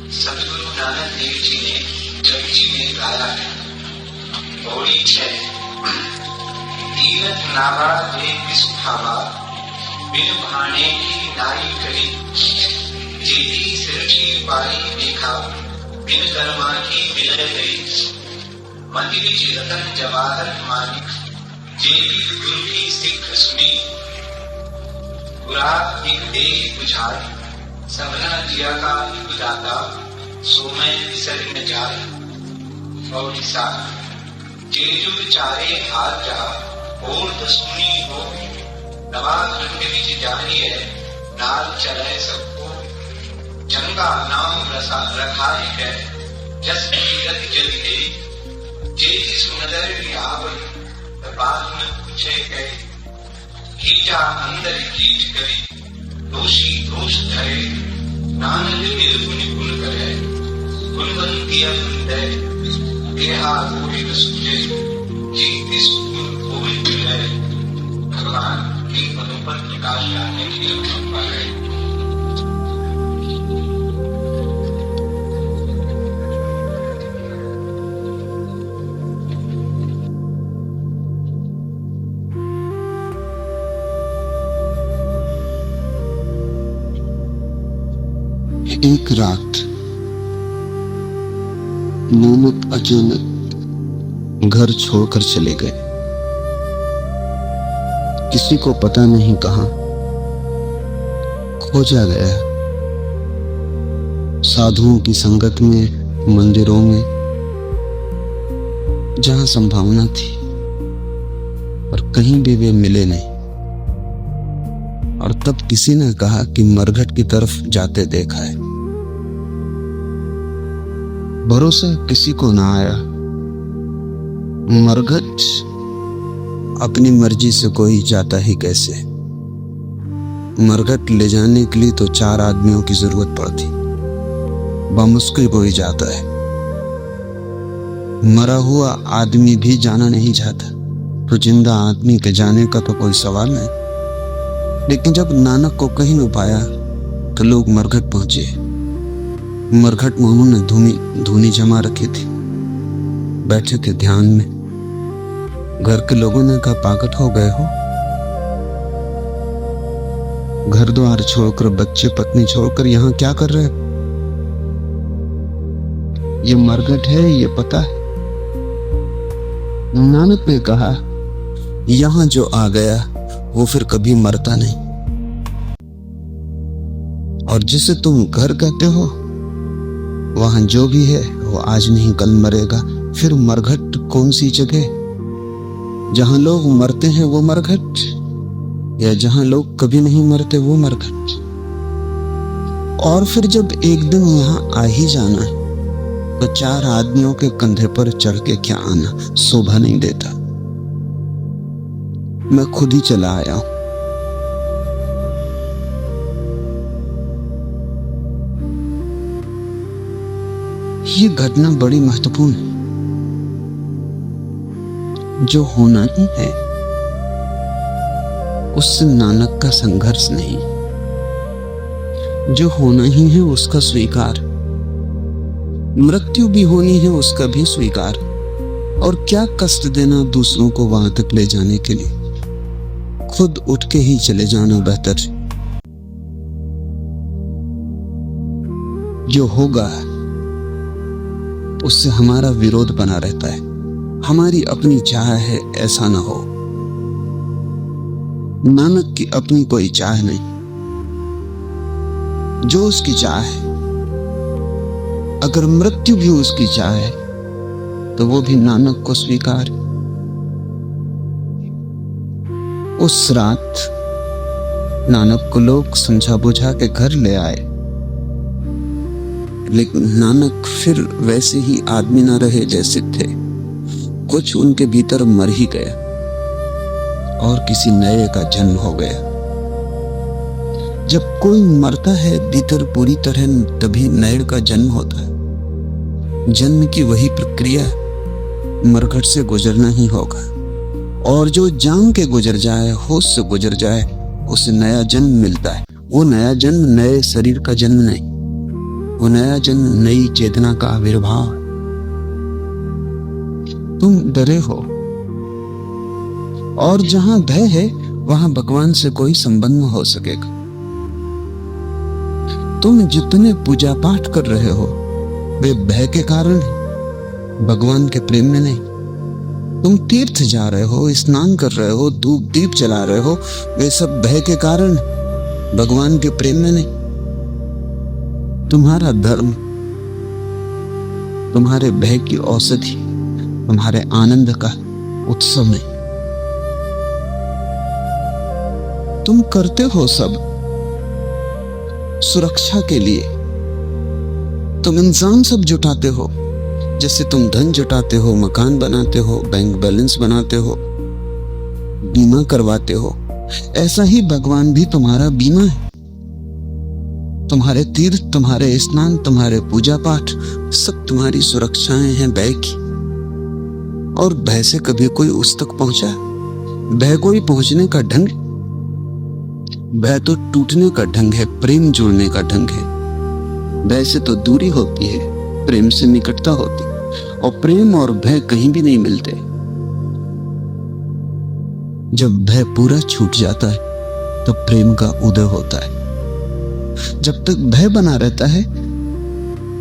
सदगुरु नानक देव जी ने जपजी में गाया है। पौड़ी 6। तीरथ नावा देख सुखावा, बिन भाने की नाई करी, जेती सिरठी पाई देखा, बिन कर्मा की विलय गई। मंदिर रतन जवाहर मालिक, जेती गुरु की सिख सुनी, गुराब एक देह बुझाई, सबना दिया का दाता, सो मैं विसर न जाए। और जेजुग चारे हाथ जा, और तो सुनी हो, नवाज रंग विच जानी है, नाल चले सबको, चंगा नाम रखाए है, जस कीरत जल दे, जेती सुनदर भी आवई, बात न पूछे गए, कीटा अंदर कीट करी, दोषी दोष धरे, नानक निर्गुण गुण करे, गुणवंती दे, देहा गोविंद सूझे, जीती सुगुण गोविंद मिले। भगवान की पदों पर प्रकाश डालने की कृपा है। एक रात नानक अचानक घर छोड़कर चले गए। किसी को पता नहीं कहां खोजा गया। साधुओं की संगत में, मंदिरों में, जहां संभावना थी, पर कहीं भी वे मिले नहीं। और तब किसी ने कहा कि मरघट की तरफ जाते देखा है। भरोसा किसी को ना आया। मरघट अपनी मर्जी से कोई जाता ही कैसे। मरघट ले जाने के लिए तो 4 आदमियों की जरूरत पड़ती, बामुश्किल कोई जाता है। मरा हुआ आदमी भी जाना नहीं चाहता, तो जिंदा आदमी के जाने का तो कोई सवाल नहीं। लेकिन जब नानक को कहीं न पाया तो लोग मरघट पहुंचे। मरघट में उन्होंने धूनी जमा रखी थी, बैठे थे ध्यान में। घर के लोगों ने कहा, पागल हो गए हो? घर द्वार छोड़कर, बच्चे पत्नी छोड़कर यहाँ क्या कर रहे हो? ये मरघट है, ये पता है। नानक ने कहा, यहाँ जो आ गया वो फिर कभी मरता नहीं। और जिसे तुम घर कहते हो, वहां जो भी है वो आज नहीं कल मरेगा। फिर मरघट कौन सी जगह? जहां लोग मरते हैं वो मरघट, या जहां लोग कभी नहीं मरते वो मरघट? और फिर जब एक दिन यहां आ ही जाना है, तो 4 आदमियों के कंधे पर चढ़ के क्या आना, शोभा नहीं देता। मैं खुद ही चला आया हूं। ये घटना बड़ी महत्वपूर्ण है। जो होना ही है उससे नानक का संघर्ष नहीं, जो होना ही है उसका स्वीकार। मृत्यु भी होनी है उसका भी स्वीकार। और क्या कष्ट देना दूसरों को वहां तक ले जाने के लिए, खुद उठ के ही चले जाना बेहतर। जो होगा उससे हमारा विरोध बना रहता है। हमारी अपनी चाह है ऐसा ना हो। नानक की अपनी कोई चाह नहीं। जो उसकी चाह है, अगर मृत्यु भी उसकी चाह है, तो वो भी नानक को स्वीकार। उस रात नानक को लोग समझा बुझा के घर ले आए, लेकिन नानक फिर वैसे ही आदमी न रहे जैसे थे। कुछ उनके भीतर मर ही गया और किसी नए का जन्म हो गया। जब कोई मरता है भीतर पूरी तरह, तभी नए का जन्म होता है। जन्म की वही प्रक्रिया मरघट से गुजरना ही होगा। और जो जान के गुजर जाए, होश से गुजर जाए, उसे नया जन्म मिलता है। वो नया जन्म नए शरीर का जन्म नहीं, वो नया जन्म, नई चेतना का आविर्भाव है। तुम डरे हो, और जहां भय है वहां भगवान से कोई संबंध न हो सकेगा। तुम जितने पूजा पाठ कर रहे हो वे भय के कारण है, भगवान के प्रेम में नहीं। तुम तीर्थ जा रहे हो, स्नान कर रहे हो, धूप दीप जला रहे हो, वे सब भय के कारण है, भगवान के प्रेम में नहीं। तुम्हारा धर्म तुम्हारे भय की औषधि, तुम्हारे आनंद का उत्सव नहीं। तुम करते हो सब सुरक्षा के लिए। तुम इंसान सब जुटाते हो, जैसे तुम धन जुटाते हो, मकान बनाते हो, बैंक बैलेंस बनाते हो, बीमा करवाते हो, ऐसा ही भगवान भी तुम्हारा बीमा है। तुम्हारे तीर्थ, तुम्हारे स्नान, तुम्हारे पूजा पाठ सब तुम्हारी सुरक्षाएं हैं भय की। और भय से कभी कोई उस तक पहुंचा? भय कोई पहुंचने का ढंग? भय तो टूटने का ढंग है, प्रेम जुड़ने का ढंग है। भय से तो दूरी होती है, प्रेम से निकटता होती है। और प्रेम और भय कहीं भी नहीं मिलते। जब भय पूरा छूट जाता है तो प्रेम का उदय होता है। जब तक भय बना रहता है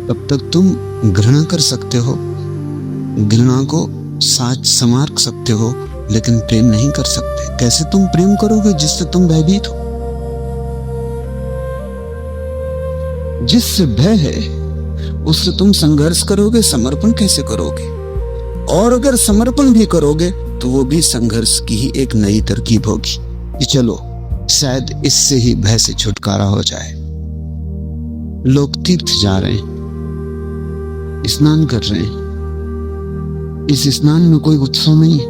तब तक तुम घृणा कर सकते हो, घृणा को साज संवार सकते हो, लेकिन प्रेम नहीं कर सकते। कैसे तुम प्रेम करोगे जिससे तुम भयभीत हो? जिससे भय है उससे तुम संघर्ष करोगे, समर्पण कैसे करोगे? और अगर समर्पण भी करोगे तो वो भी संघर्ष की ही एक नई तरकीब होगी कि चलो शायद इससे ही भय से छुटकारा हो जाए। लोग तीर्थ जा रहे हैं, स्नान कर रहे हैं। इस स्नान में कोई उत्सव नहीं है,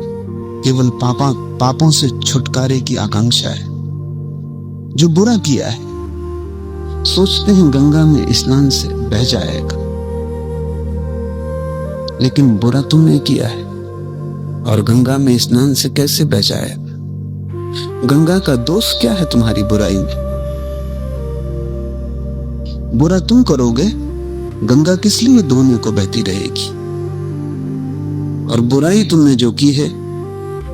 केवल पापों से छुटकारे की आकांक्षा है। जो बुरा किया है सोचते हैं गंगा में स्नान से बह जाएगा, लेकिन बुरा तुमने किया है और गंगा में स्नान से कैसे बह जाएगा? गंगा का दोष क्या है तुम्हारी बुराई में? बुरा तुम करोगे, गंगा किस लिए धोने को बहती रहेगी? और बुराई तुमने जो की है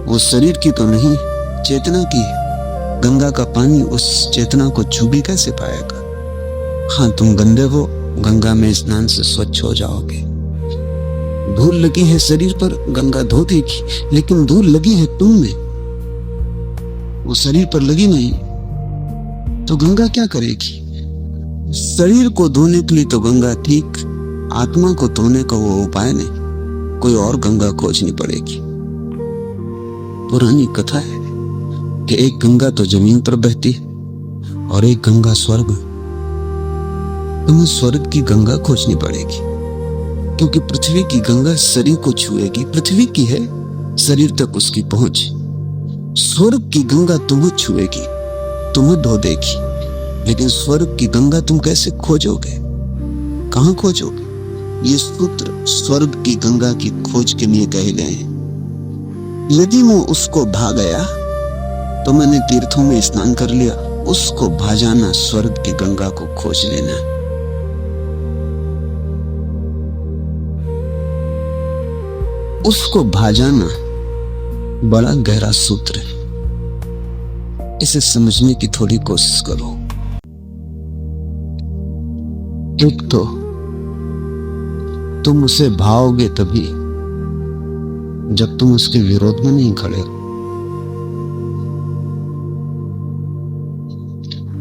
वो शरीर की तो नहीं, चेतना की है। गंगा का पानी उस चेतना को छू भी कैसे पाएगा? हाँ, तुम गंदे हो, गंगा में स्नान से स्वच्छ हो जाओगे। धूल लगी है शरीर पर, गंगा धो देगी, लेकिन धूल लगी है तुम में, वो शरीर पर लगी नहीं, तो गंगा क्या करेगी? शरीर को धोने के लिए तो गंगा ठीक, आत्मा को धोने का वो उपाय नहीं, कोई और गंगा खोजनी पड़ेगी। पुरानी कथा है कि एक गंगा तो जमीन पर बहती है और एक गंगा स्वर्ग। तुम्हें स्वर्ग की गंगा खोजनी पड़ेगी, क्योंकि पृथ्वी की गंगा शरीर को छुएगी, पृथ्वी की है, शरीर तक उसकी पहुंच। स्वर्ग की गंगा तुम्हें छुएगी, तुम्हें धो देगी, लेकिन स्वर्ग की गंगा तुम कैसे खोजोगे? कहां खोजोगे? ये सूत्र स्वर्ग की गंगा की खोज के लिए कहे गए हैं। यदि वो उसको भा गया तो मैंने तीर्थों में स्नान कर लिया, उसको भा जाना, स्वर्ग की गंगा को खोज लेना। उसको भा जाना बड़ा गहरा सूत्र है, इसे समझने की थोड़ी कोशिश करो। एक तो तुम उसे भाओगे तभी जब तुम उसके विरोध में नहीं खड़े हो।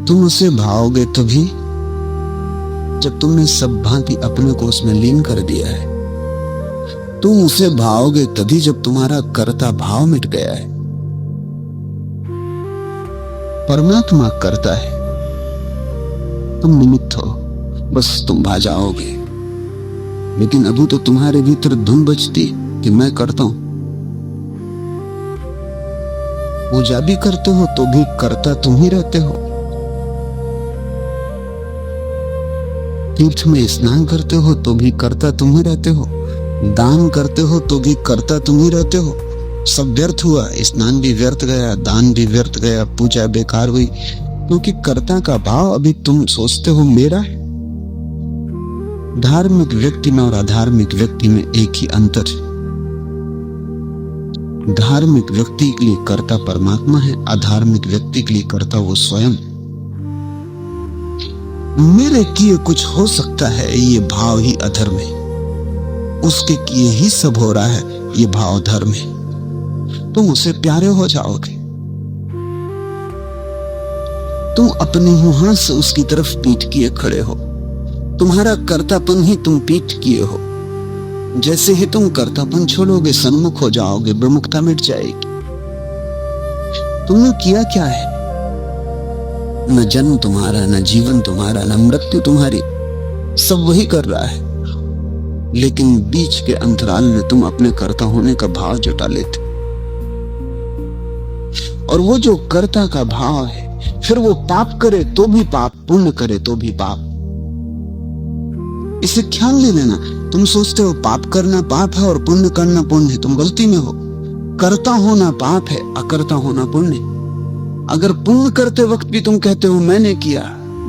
तुम उसे भाओगे तभी जब तुमने सब भांति अपने को उसमें लीन कर दिया है। तुम उसे भाओगे तभी जब तुम्हारा कर्ता भाव मिट गया है। परमात्मा करता है, तुम निमित्त हो, बस तुम भा जाओगे। लेकिन अभी तो तुम्हारे भीतर धुन बजती कि मैं करता हूं। पूजा भी करते हो तो भी करता तुम ही रहते हो। तीर्थ में स्नान करते हो तो भी करता तुम ही रहते हो। दान करते हो तो भी करता तुम ही रहते हो। सब व्यर्थ हुआ, स्नान भी व्यर्थ गया, दान भी व्यर्थ गया, पूजा बेकार हुई, क्योंकि कर्ता का भाव अभी तुम सोचते हो मेरा है। धार्मिक व्यक्ति में और अधार्मिक व्यक्ति में एक ही अंतर है। धार्मिक व्यक्ति के लिए कर्ता परमात्मा है, अधार्मिक व्यक्ति के लिए कर्ता वो स्वयं। मेरे किए कुछ हो सकता है, ये भाव ही अधर्म है। उसके किए ही सब हो रहा है, ये भाव धर्म है। तुम उसे प्यारे हो जाओगे। तुम अपने ही हाथ से उसकी तरफ पीठ किए खड़े हो। तुम्हारा कर्तापन ही तुम पीठ किए हो। जैसे ही तुम कर्तापन छोड़ोगे, सन्मुख हो जाओगे, विमुखता मिट जाएगी। तुमने किया क्या है? न जन्म तुम्हारा, न जीवन तुम्हारा, न मृत्यु तुम्हारी, सब वही कर रहा है। लेकिन बीच के अंतराल में तुम अपने कर्ता होने का भाव जुटा लेते। और वो जो कर्ता का भाव है, फिर वो पाप करे तो भी पाप, पुण्य करे तो भी पाप। इसे ख्याल ले लेना। तुम सोचते हो पाप करना पाप है और पुण्य करना पुण्य है, तुम गलती में हो। कर्ता होना पाप है, अकर्ता होना पुण्य। अगर पुण्य करते वक्त भी तुम कहते हो मैंने किया,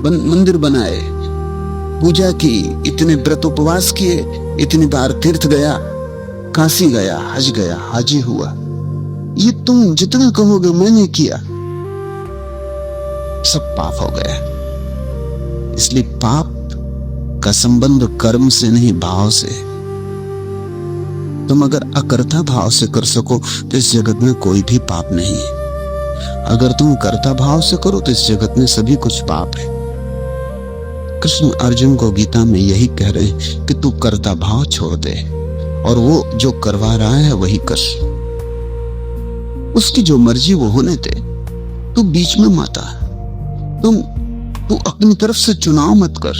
मंदिर बनाए, पूजा की, इतने व्रत उपवास किए, इतनी बार तीर्थ गया, काशी गया, हज गया, हाजी हुआ, ये तुम जितना कहोगे मैंने किया, सब पाप हो गया। इसलिए पाप का संबंध कर्म से नहीं, भाव से। तुम अगर अकर्ता भाव से कर सको तो इस जगत में कोई भी पाप नहीं है। अगर तुम कर्ता भाव से करो तो इस जगत में सभी कुछ पाप है। कृष्ण अर्जुन को गीता में यही कह रहे हैं कि तू कर्ता भाव छोड़ दे और वो जो करवा रहा है वही कर। उसकी जो मर्जी वो होने दे, तू बीच में मत आ। तू अपनी तरफ से चुनाव मत कर।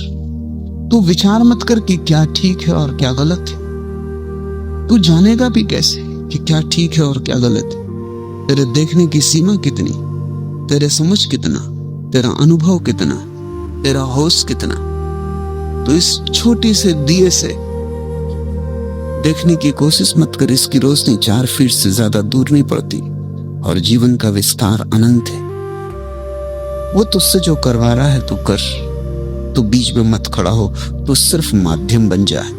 तू विचार मत कर कि क्या ठीक है और क्या गलत है। तू जानेगा भी कैसे कि क्या ठीक है और क्या गलत है? तेरे देखने की सीमा कितनी, तेरे समझ कितना, तेरा अनुभव कितना, तेरा होश कितना। तो इस छोटी से दिए से देखने की कोशिश मत कर। इसकी रोशनी 4 फीट से ज्यादा दूर नहीं पड़ती और जीवन का विस्तार अनंत है। वो तुझसे जो करवा रहा है तू कर। तू बीच में मत खड़ा हो, तो सिर्फ माध्यम बन जाए,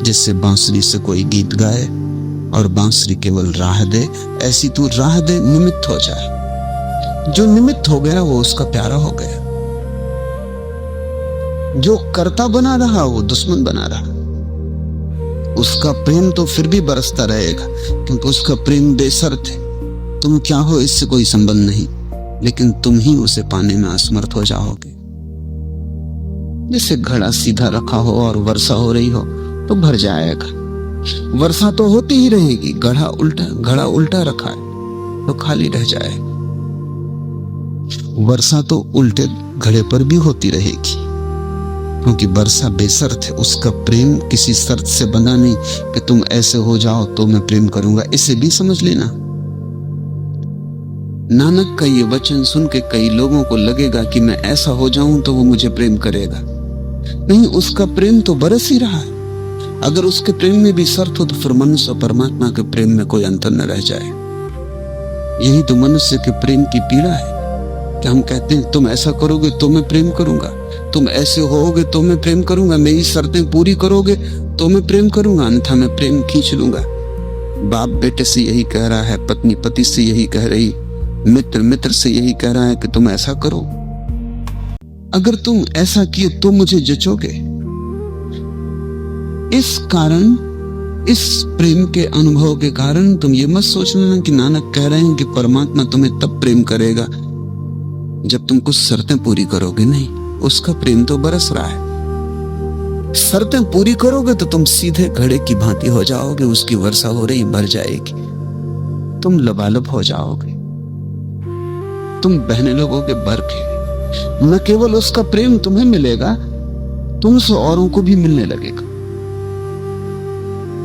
जिससे बांसुरी से कोई गीत गाए और बांसुरी केवल राह दे। ऐसी तू राह दे, निमित्त हो जाए। जो निमित्त हो गया वो उसका प्यारा हो गया। जो कर्ता बना रहा वो दुश्मन बना रहा। उसका प्रेम तो फिर भी बरसता रहेगा, क्योंकि उसका प्रेम बेशर्त है। तुम क्या हो इससे कोई संबंध नहीं, लेकिन तुम ही उसे पाने में असमर्थ हो जाओगे। जैसे घड़ा सीधा रखा हो और वर्षा हो रही हो तो भर जाएगा। वर्षा तो होती ही रहेगी। घड़ा उल्टा रखा है तो खाली रह जाएगा। वर्षा तो उल्टे घड़े पर भी होती रहेगी, क्योंकि वर्षा बेशर्त है। उसका प्रेम किसी शर्त से बंधा नहीं कि तुम ऐसे हो जाओ तो मैं प्रेम करूंगा। इसे भी समझ लेना। नानक का ये वचन सुन के कई लोगों को लगेगा कि मैं ऐसा हो जाऊं तो वो मुझे प्रेम करेगा। नहीं, उसका प्रेम तो बरस ही रहा है। अगर उसके प्रेम में भी शर्त हो तो फिर मनुष्य और परमात्मा के प्रेम में कोई अंतर न रह जाए। यही तो मनुष्य के प्रेम की पीड़ा है कि हम कहते हैं तुम ऐसा करोगे तो मैं प्रेम करूंगा, तुम ऐसे होगे तो मैं प्रेम करूंगा, मेरी शर्तें पूरी करोगे तो मैं प्रेम करूंगा, अन्यथा मैं प्रेम खींच लूंगा। बाप बेटे से यही कह रहा है, पत्नी पति से यही कह रही, मित्र मित्र से यही कह रहा है कि तुम ऐसा करो। अगर तुम ऐसा किए तो मुझे जचोगे। इस कारण, इस प्रेम के अनुभव के कारण तुम ये मत सोच लेना कि नानक कह रहे हैं कि परमात्मा तुम्हें तब प्रेम करेगा जब तुम कुछ शर्तें पूरी करोगे। नहीं, उसका प्रेम तो बरस रहा है। शर्तें पूरी करोगे तो तुम सीधे घड़े की भांति हो जाओगे। उसकी वर्षा हो रही, भर जाएगी, तुम लबालब हो जाओगे, तुम बहने लगोगे भर के। न केवल उसका प्रेम तुम्हें मिलेगा, तुमसे औरों को भी मिलने लगेगा।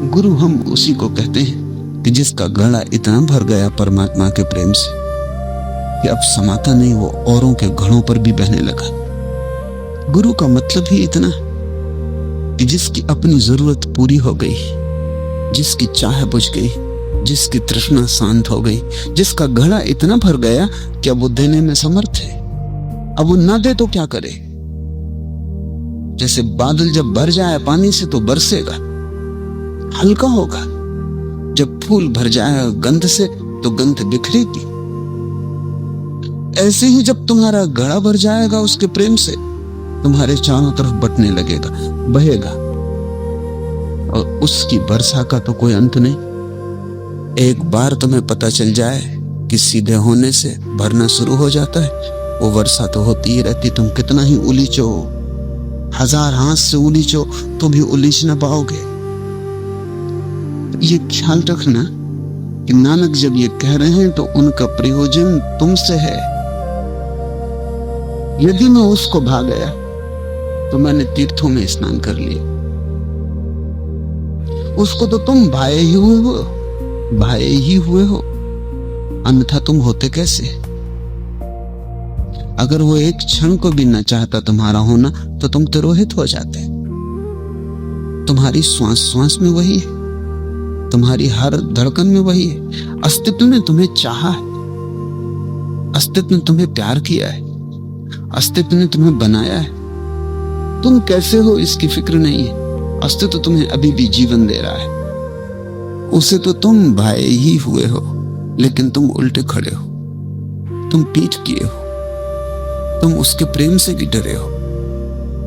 गुरु हम उसी को कहते हैं कि जिसका घड़ा इतना भर गया परमात्मा के प्रेम से कि अब समाता नहीं, वो औरों के घड़ों पर भी बहने लगा। गुरु का मतलब ही इतना कि जिसकी अपनी जरूरत पूरी हो गई, जिसकी चाह बुझ गई, जिसकी तृष्णा शांत हो गई, जिसका घड़ा इतना भर गया कि अब वो देने में समर्थ है। अब वो ना दे तो क्या करे? जैसे बादल जब भर जाए पानी से तो बरसेगा, हल्का होगा। जब फूल भर जाए गंध से तो गंध बिखरेगी। ऐसे ही जब तुम्हारा घड़ा भर जाएगा उसके प्रेम से, तुम्हारे चारों तरफ बटने लगेगा, बहेगा, और उसकी वर्षा का तो कोई अंत नहीं। एक बार तुम्हें पता चल जाए कि सीधे होने से भरना शुरू हो जाता है, वो वर्षा तो होती ही रहती। तुम कितना ही उलीचो, 1000 हाथ से उलीचो तो भी उलीच ना पाओगे। ये ख्याल रखना कि नानक जब ये कह रहे हैं तो उनका प्रयोजन तुमसे है। यदि मैं उसको भा गया तो मैंने तीर्थों में स्नान कर लिया। उसको तो तुम भाए ही हुए हो, अन्यथा तुम होते कैसे? अगर वो एक क्षण को भी न चाहता तुम्हारा होना तो तुम तिरोहित हो जाते। तुम्हारी श्वास श्वास में वही है, तुम्हारी हर धड़कन में वही है। अस्तित्व ने तुम्हें चाहा है, अस्तित्व ने तुम्हें प्यार किया है, अस्तित्व ने तुम्हें बनाया है। तुम कैसे हो इसकी फिक्र नहीं है, अस्तित्व तुम्हें अभी भी जीवन दे रहा है। उसे तो तुम भाए ही हुए हो, लेकिन तुम उल्टे खड़े हो, तुम पीठ किए हो, तुम उसके प्रेम से भी डरे हो,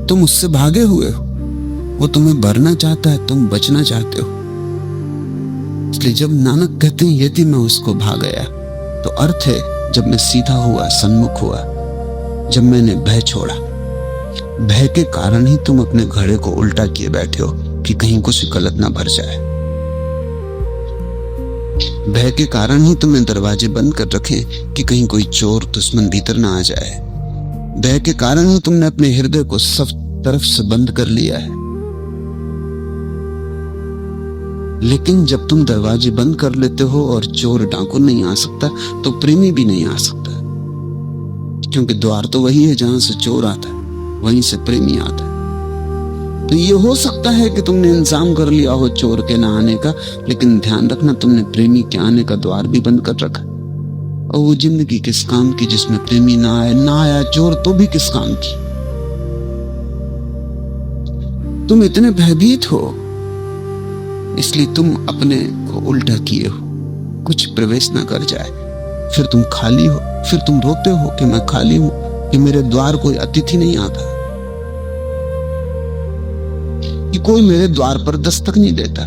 तुम उससे भागे हुए हो। वो तुम्हें भरना चाहता है, तुम बचना चाहते हो। इसलिए जब नानक कहते हैं यदि मैं उसको भाग गया, तो अर्थ है जब मैं सीधा हुआ, सन्मुख हुआ, जब मैंने भय छोड़ा। भय के कारण ही तुम अपने घड़े को उल्टा किए बैठे हो कि कहीं कुछ गलत ना भर जाए। भय के कारण ही तुमने दरवाजे बंद कर रखे कि कहीं कोई चोर दुश्मन भीतर ना आ जाए। भय के कारण ही तुमने अपने हृदय को सब तरफ से बंद कर लिया है। लेकिन जब तुम दरवाजे बंद कर लेते हो और चोर डाकू नहीं आ सकता, तो प्रेमी भी नहीं आ सकता, क्योंकि द्वार तो वही है जहां से चोर आता है, वहीं से प्रेमी आता है। तो ये हो सकता है कि तुमने इंतजाम कर लिया हो चोर के ना आने का, लेकिन ध्यान रखना तुमने प्रेमी के आने का द्वार भी बंद कर रखा। और वो जिंदगी किस काम की जिसमें प्रेमी ना आए, ना आया चोर तो भी किस काम की। तुम इतने भयभीत हो, इसलिए तुम अपने को उल्टा किए हो, कुछ प्रवेश ना कर जाए। फिर तुम खाली हो, फिर तुम रोते हो कि मैं खाली हूं, कि मेरे द्वार कोई अतिथि नहीं आता, कि कोई मेरे द्वार पर दस्तक नहीं देता।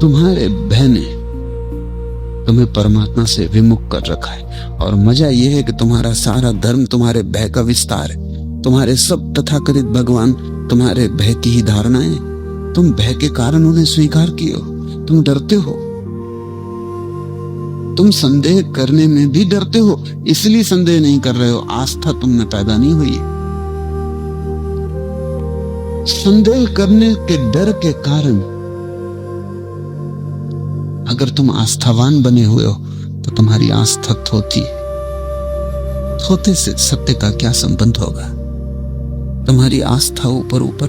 तुम्हारे भय ने तुम्हें परमात्मा से विमुख कर रखा है। और मजा यह है कि तुम्हारा सारा धर्म तुम्हारे भय का विस्तार है। तुम्हारे सब तथाकथित भगवान तुम्हारे भय की ही धारणाएं। तुम भय के कारण उन्हें स्वीकार किए हो, तुम डरते हो, तुम संदेह करने में भी डरते हो, इसलिए संदेह नहीं कर रहे हो। आस्था तुम में पैदा नहीं हुई है। संदेह करने के डर के कारण अगर तुम आस्थावान बने हुए हो तो तुम्हारी आस्था थोते से सत्य का क्या संबंध होगा। तुम्हारी आस्था ऊपर ऊपर,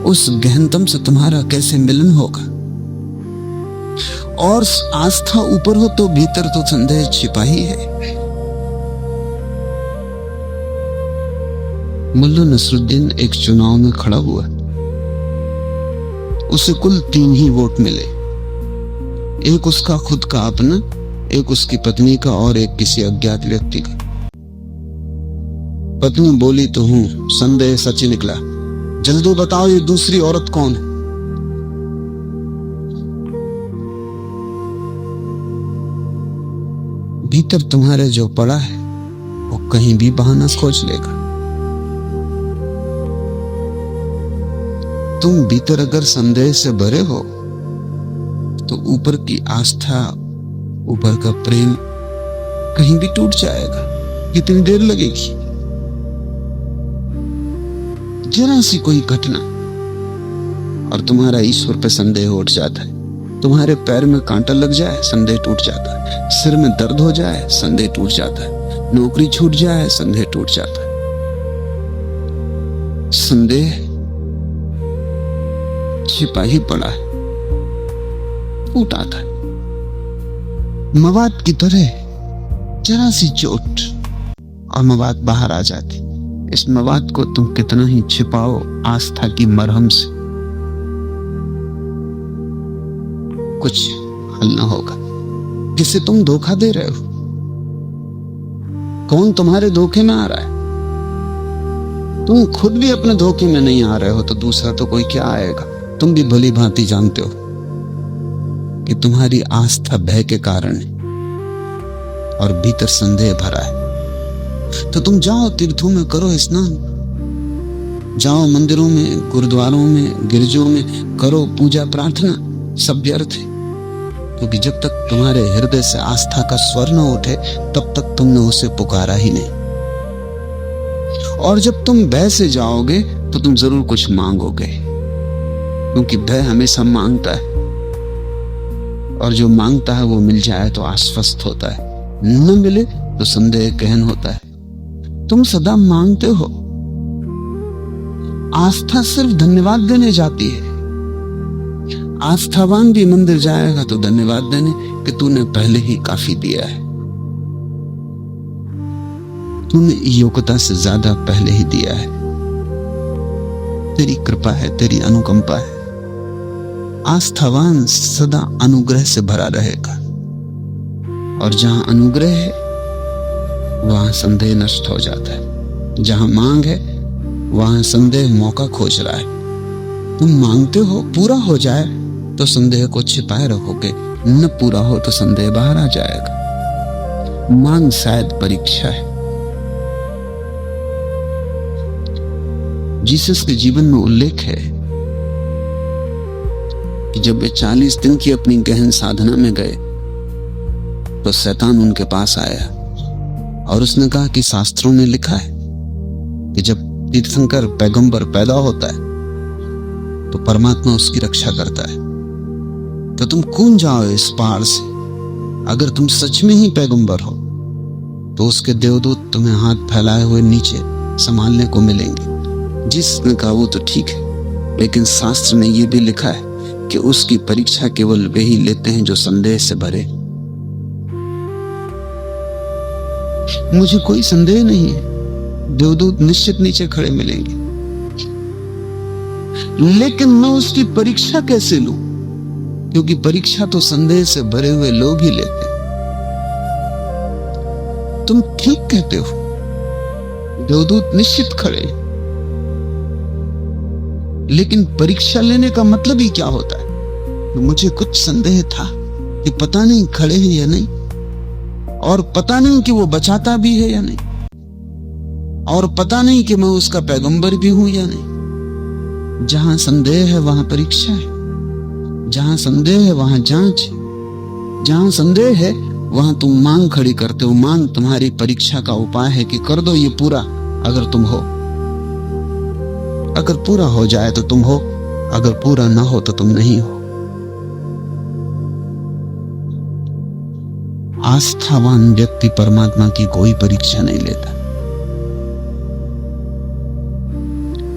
उस गहनतम से तुम्हारा कैसे मिलन होगा। और आस्था ऊपर हो तो भीतर तो संदेह छिपा ही है। मुल्ला नसरुद्दीन एक चुनाव में खड़ा हुआ, उसे कुल 3 ही वोट मिले। एक उसका खुद का अपना, एक उसकी पत्नी का और एक किसी अज्ञात व्यक्ति का। पत्नी बोली तो हूं, संदेह सच ही निकला। जल्दी बताओ ये दूसरी औरत कौन है? भीतर तुम्हारे जो पड़ा है वो कहीं भी बहाना खोज लेगा। तुम भीतर अगर संदेह से भरे हो तो ऊपर की आस्था, ऊपर का प्रेम कहीं भी टूट जाएगा। कितनी देर लगेगी? जरा सी कोई घटना और तुम्हारा ईश्वर पे संदेह उठ जाता है। तुम्हारे पैर में कांटा लग जाए, संदेह टूट जाता है। सिर में दर्द हो जाए, संदेह टूट जाता है। नौकरी छूट जाए, संदेह टूट जाता है। संदेह छिपा ही पड़ा है, टूट आता है। मवाद की तरह जरा सी चोट और मवाद बाहर आ जाती। इस मवाद को तुम कितना ही छिपाओ आस्था की मरहम से, कुछ हल ना होगा। किसे तुम धोखा दे रहे हो? कौन तुम्हारे धोखे में आ रहा है? तुम खुद भी अपने धोखे में नहीं आ रहे हो तो दूसरा तो कोई क्या आएगा? तुम भी भली भांति जानते हो कि तुम्हारी आस्था भय के कारण है और भीतर संदेह भरा है। तो तुम जाओ तीर्थों में, करो स्नान, जाओ मंदिरों में, गुरुद्वारों में, गिरजों में, करो पूजा प्रार्थना, सब व्यर्थ है। क्योंकि जब तक तुम्हारे हृदय से आस्था का स्वर न उठे तब तक तुमने उसे पुकारा ही नहीं। और जब तुम भय से जाओगे तो तुम जरूर कुछ मांगोगे, क्योंकि भय हमेशा मांगता है, और जो मांगता है वो मिल जाए तो आश्वस्त होता है, न मिले तो संदेह गहन होता है। तुम सदा मांगते हो। आस्था सिर्फ धन्यवाद देने जाती है। आस्थावान भी मंदिर जाएगा तो धन्यवाद देने कि तूने पहले ही काफी दिया है, तूने योग्यता से ज्यादा पहले ही दिया है, तेरी कृपा है, तेरी अनुकंपा है। आस्थावान सदा अनुग्रह से भरा रहेगा, और जहां अनुग्रह है वहां संदेह नष्ट हो जाता है। जहां मांग है वहां संदेह मौका खोज रहा है। तुम मांगते हो पूरा हो जाए तो संदेह को छिपाए रखोगे, न पूरा हो तो संदेह बाहर आ जाएगा। मांग शायद परीक्षा है। जीसस के जीवन में उल्लेख है कि जब वे 40 दिन की अपनी गहन साधना में गए तो शैतान उनके पास आया और उसने कहा कि शास्त्रों में लिखा है कि जब तीर्थंकर पैगंबर पैदा होता है तो परमात्मा उसकी रक्षा करता है। तो तुम कूद जाओ इस पहाड़ से। अगर तुम सच में ही पैगंबर हो तो उसके देवदूत तुम्हें हाथ फैलाए हुए नीचे संभालने को मिलेंगे। जिसने कहा वो तो ठीक है, लेकिन शास्त्र में यह भी लिखा है कि उसकी परीक्षा केवल वे ही लेते हैं जो संदेह से भरे। मुझे कोई संदेह नहीं है, देवदूत निश्चित नीचे खड़े मिलेंगे, लेकिन मैं उसकी परीक्षा कैसे लूं? क्योंकि परीक्षा तो संदेह से भरे हुए लोग ही लेते हैं। तुम ठीक कहते हो, देवदूत निश्चित खड़े, लेकिन परीक्षा लेने का मतलब ही क्या होता है? तो मुझे कुछ संदेह था कि पता नहीं खड़े हैं या नहीं, और पता नहीं कि वो बचाता भी है या नहीं, और पता नहीं कि मैं उसका पैगंबर भी हूं या नहीं। जहां संदेह है वहां परीक्षा है, जहां संदेह है वहां जांच है, जहां संदेह है वहां तुम मांग खड़ी करते हो। मांग तुम्हारी परीक्षा का उपाय है कि कर दो ये पूरा अगर तुम हो। अगर पूरा हो जाए तो तुम हो, अगर पूरा ना हो तो तुम नहीं हो। आस्थावान व्यक्ति परमात्मा की कोई परीक्षा नहीं लेता।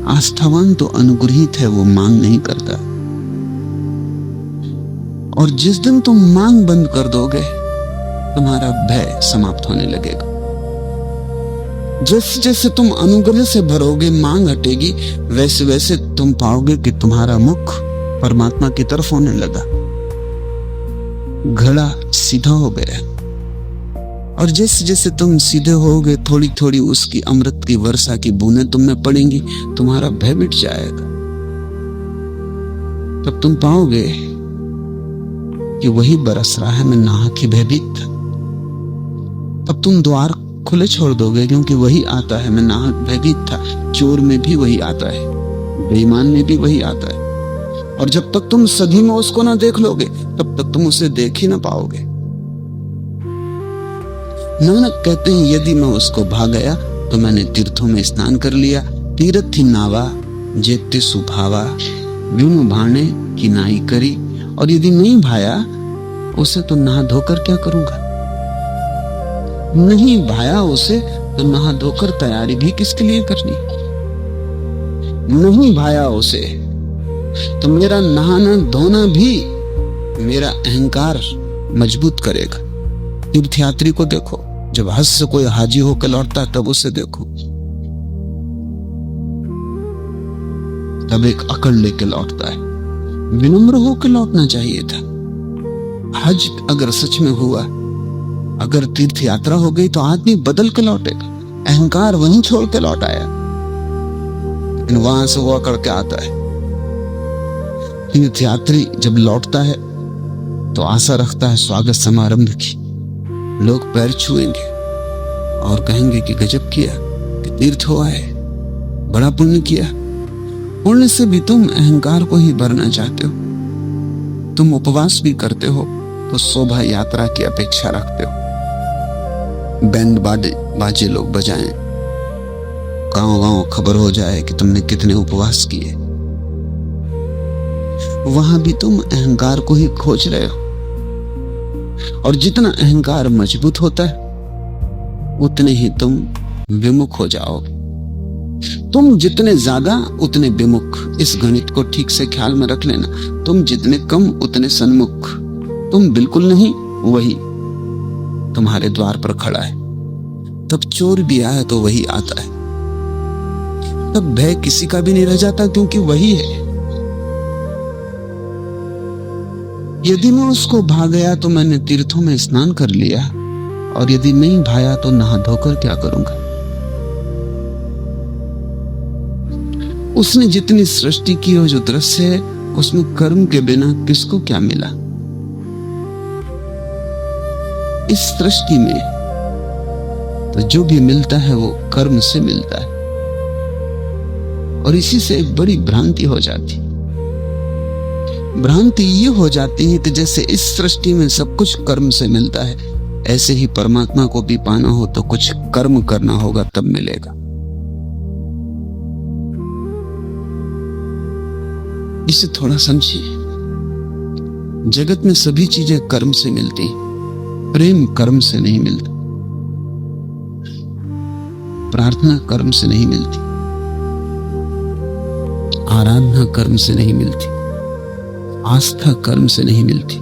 आस्थावान तो अनुग्रहित है, वो मांग नहीं करता। और जिस दिन तुम मांग बंद कर दोगे तुम्हारा भय समाप्त होने लगेगा। जैसे जैसे तुम अनुग्रह से भरोगे, मांग हटेगी, वैसे वैसे तुम पाओगे कि तुम्हारा मुख परमात्मा की तरफ होने लगा, घड़ा सीधा हो गया। और जैसे जैसे तुम सीधे होगे थोड़ी थोड़ी उसकी अमृत की वर्षा की बूंदें तुम में पड़ेंगी, तुम्हारा भय मिट जाएगा। तब तुम पाओगे कि वही बरस रहा है, मैं नाहक ही भयभीत था। तब तुम द्वार खुले छोड़ दोगे, क्योंकि वही आता है, मैं नाहक भयभीत था। चोर में भी वही आता है, बेईमान में भी वही आता है। और जब तक तुम सदी में उसको ना देख लोगे तब तक तुम उसे देख ही ना पाओगे। नानक कहते हैं, यदि मैं उसको भा गया तो मैंने तीर्थों में स्नान कर लिया। तीर्थ ही नावा जेते सुभावा, बिनु भाने की नाई करी। और यदि नहीं भाया उसे तो नहा धोकर क्या करूंगा? नहीं भाया उसे तो नहा धोकर तैयारी भी किसके लिए करनी? नहीं भाया उसे तो मेरा नहाना धोना भी मेरा अहंकार मजबूत करेगा। तीर्थयात्री को देखो, जब हज से कोई हाजी होकर लौटता तब उसे देखो, तब एक अकड़ लेके लौटता है। विनम्र होकर लौटना चाहिए था। हज अगर सच में हुआ, अगर तीर्थ यात्रा हो गई तो आदमी बदल के लौटेगा। अहंकार वहीं छोड़ के लौट आया, लेकिन वहां से वो अकड़ के आता है। तीर्थयात्री जब लौटता है तो आशा रखता है स्वागत समारंभ की। लोग पैर छुएंगे और कहेंगे कि गजब किया, कि तीर्थ हुआ है, बड़ा पुण्य किया। पुण्य से भी तुम अहंकार को ही भरना चाहते हो। तुम उपवास भी करते हो तो शोभा यात्रा की अपेक्षा रखते हो। बैंड बाजे लोग बजाएं, गांव-गांव खबर हो जाए कि तुमने कितने उपवास किए। वहां भी तुम अहंकार को ही खोज रहे हो। और जितना अहंकार मजबूत होता है उतने ही तुम विमुख हो जाओगे। तुम जितने ज्यादा उतने विमुख। इस गणित को ठीक से ख्याल में रख लेना। तुम जितने कम उतने सन्मुख। तुम बिल्कुल नहीं, वही तुम्हारे द्वार पर खड़ा है। तब चोर भी आया तो वही आता है। तब भय किसी का भी नहीं रह जाता, क्योंकि वही है। यदि मैं उसको भा गया तो मैंने तीर्थों में स्नान कर लिया, और यदि नहीं भाया तो नहा धोकर क्या करूंगा। उसने जितनी सृष्टि की हो, जो दृश्य है, उसमें कर्म के बिना किसको क्या मिला। इस सृष्टि में तो जो भी मिलता है वो कर्म से मिलता है, और इसी से एक बड़ी भ्रांति हो जाती। भ्रांति ये हो जाती है कि जैसे इस सृष्टि में सब कुछ कर्म से मिलता है, ऐसे ही परमात्मा को भी पाना हो तो कुछ कर्म करना होगा, तब मिलेगा। इसे थोड़ा समझिए। जगत में सभी चीजें कर्म से मिलती हैं। प्रेम कर्म से नहीं मिलता, प्रार्थना कर्म से नहीं मिलती, आराधना कर्म से नहीं मिलती, आस्था कर्म से नहीं मिलती,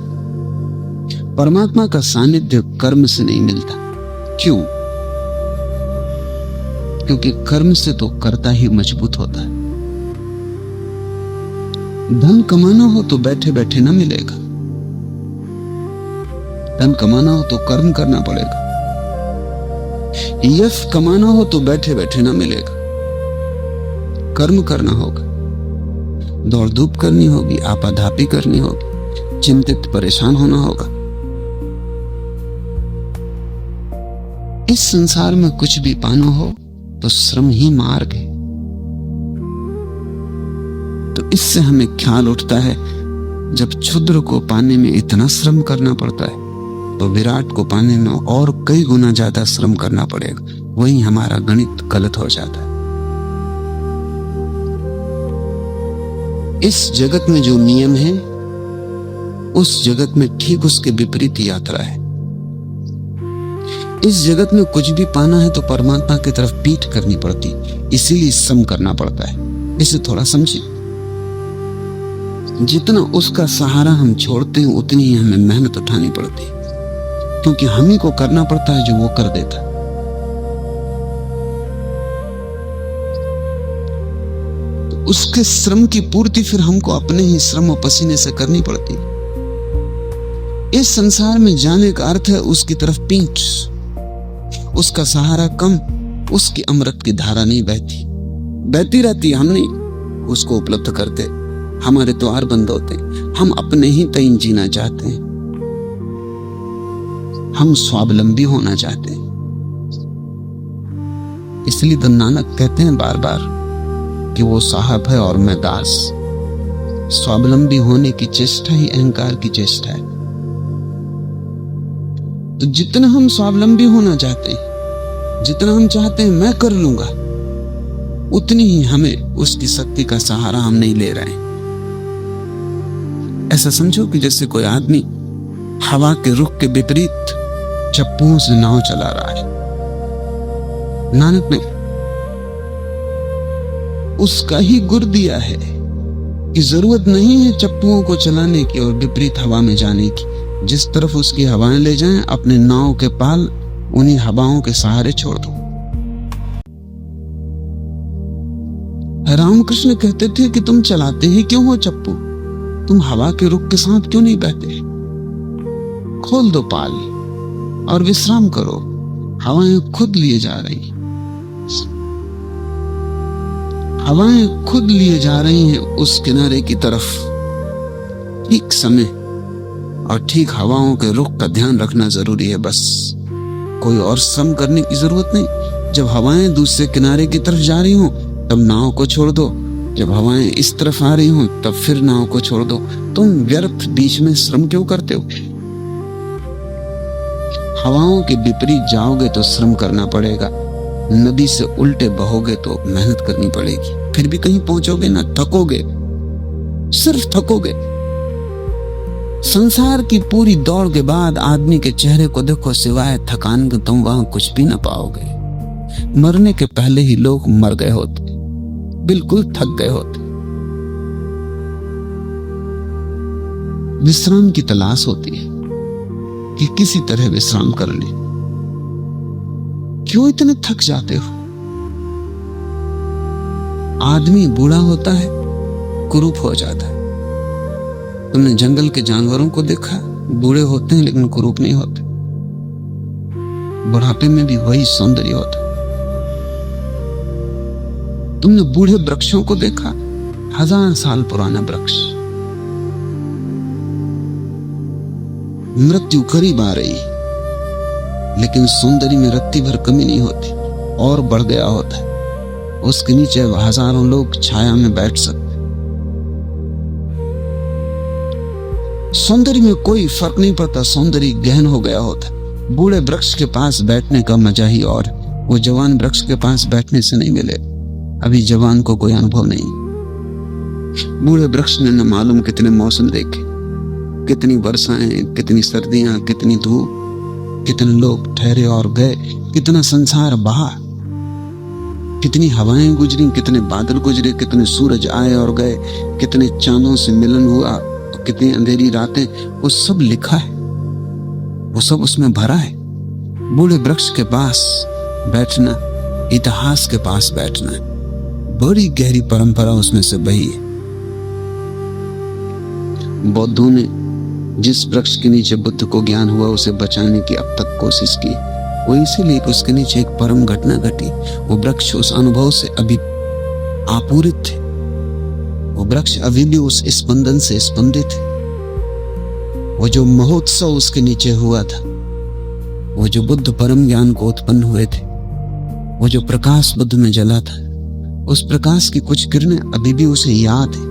परमात्मा का सानिध्य कर्म से नहीं मिलता। क्यों? क्योंकि कर्म से तो कर्ता ही मजबूत होता है। धन कमाना हो तो बैठे बैठे ना मिलेगा। धन कमाना हो तो कर्म करना पड़ेगा। यश कमाना हो तो बैठे बैठे ना मिलेगा, कर्म करना होगा। दौड़ धूप करनी होगी, आपाधापी करनी होगी, चिंतित परेशान होना होगा। इस संसार में कुछ भी पाना हो तो श्रम ही मार्ग है। तो इससे हमें ख्याल उठता है, जब क्षुद्र को पाने में इतना श्रम करना पड़ता है तो विराट को पाने में और कई गुना ज्यादा श्रम करना पड़ेगा। वही हमारा गणित गलत हो जाता है। इस जगत में जो नियम है, उस जगत में ठीक उसके विपरीत यात्रा है। इस जगत में कुछ भी पाना है तो परमात्मा की तरफ पीठ करनी पड़ती, इसीलिए श्रम करना पड़ता है। इसे थोड़ा समझिए। जितना उसका सहारा हम छोड़ते हैं उतनी ही हमें मेहनत उठानी पड़ती है, क्योंकि हम ही को करना पड़ता है जो वो कर देता है। तो उसके श्रम की पूर्ति फिर हमको अपने ही श्रम और पसीने से करनी पड़ती है। इस संसार में जाने का अर्थ है उसकी तरफ पीठ। उसका सहारा कम, उसकी अमृत की धारा नहीं बहती रहती। हम नहीं उसको उपलब्ध करते, हमारे द्वार बंद होते। हम अपने ही तईन जीना चाहते हैं, हम स्वावलंबी होना चाहते हैं। इसलिए तो नानक कहते हैं बार बार कि वो साहब है और मैं दास। स्वावलंबी होने की चेष्टा ही अहंकार की चेष्टा है। तो जितना हम स्वावलंबी होना चाहते हैं, जितना हम चाहते हैं मैं कर लूंगा, उतनी ही हमें उसकी शक्ति का सहारा हम नहीं ले रहे हैं। ऐसा समझो कि जैसे कोई आदमी हवा के रुख के विपरीत चप्पुओं से नाव चला रहा है। नानक ने उसका ही गुर दिया है कि जरूरत नहीं है चप्पुओं को चलाने की और विपरीत हवा में जाने की। जिस तरफ उसकी हवाएं ले जाएं, अपने नाव के पाल उन्हीं हवाओं के सहारे छोड़ दो। रामकृष्ण कहते थे कि तुम चलाते ही क्यों हो चप्पू, तुम हवा के रुख के साथ क्यों नहीं बहते? खोल दो पाल और विश्राम करो, हवाएं खुद लिए जा रही, हवाएं खुद लिए जा रही हैं उस किनारे की तरफ। ठीक समय और ठीक हवाओं के रुख का ध्यान रखना जरूरी है, बस कोई और श्रम करने की जरूरत नहीं। जब हवाएं दूसरे किनारे की तरफ जा रही हों तब नाव को छोड़ दो, जब हवाएं इस तरफ आ रही हों तब फिर नाव को छोड़ दो। तुम व्यर्थ बीच में श्रम क्यों करते हो? हवाओं के विपरीत जाओगे तो श्रम करना पड़ेगा, नदी से उल्टे बहोगे तो मेहनत करनी पड़ेगी, फिर भी कहीं पहुंचोगे ना, थकोगे, सिर्फ थकोगे। संसार की पूरी दौड़ के बाद आदमी के चेहरे को देखो, सिवाय थकान के तुम वहां कुछ भी ना पाओगे। मरने के पहले ही लोग मर गए होते, बिल्कुल थक गए होते। विश्राम की तलाश होती है कि किसी तरह विश्राम कर ले। क्यों इतने थक जाते हो? आदमी बूढ़ा होता है, कुरूप हो जाता है। तुमने जंगल के जानवरों को देखा, बूढ़े होते हैं लेकिन कुरूप नहीं होते। बुढ़ापे में भी वही सौंदर्य होता है। तुमने बूढ़े वृक्षों को देखा, 1000 साल पुराना वृक्ष, मृत्यु करीब आ रही लेकिन सौंदर्य में रत्ती भर कमी नहीं होती, और बढ़ गया होता है। उसके नीचे हजारों लोग छाया में बैठ सकते। सौंदर्य में कोई फर्क नहीं पड़ता, सौंदर्य गहन हो गया होता है। बूढ़े वृक्ष के पास बैठने का मजा ही और, वो जवान वृक्ष के पास बैठने से नहीं मिले। अभी जवान को कोई अनुभव नहीं। बूढ़े वृक्ष ने न मालूम कितने मौसम देखे, कितनी वर्षाएं, कितनी सर्दियां, कितनी धूप, कितने लोग ठहरे और गए, कितना संसार बहा, कितनी हवाएं गुजरी, कितने बादल गुजरे, कितने सूरज आए और गए, कितने चांदों से मिलन हुआ, कितनी अंधेरी रातें, वो सब लिखा है, वो सब उसमें भरा है। बूढ़े वृक्ष के पास बैठना इतिहास के पास बैठना है। बड़ी गहरी परंपरा उसमें से बही है। बौद्धों ने जिस वृक्ष के नीचे बुद्ध को ज्ञान हुआ उसे बचाने की अब तक कोशिश की, वो इसीलिए कि उसके नीचे एक परम घटना घटी। वो वृक्ष उस अनुभव से अभी आपूरित थे, वो वृक्ष अभी भी उस स्पंदन से स्पंदित है। वो जो महोत्सव उसके नीचे हुआ था, वो जो बुद्ध परम ज्ञान को उत्पन्न हुए थे, वो जो प्रकाश बुद्ध में जला था, उस प्रकाश की कुछ किरणें अभी भी उसे याद है।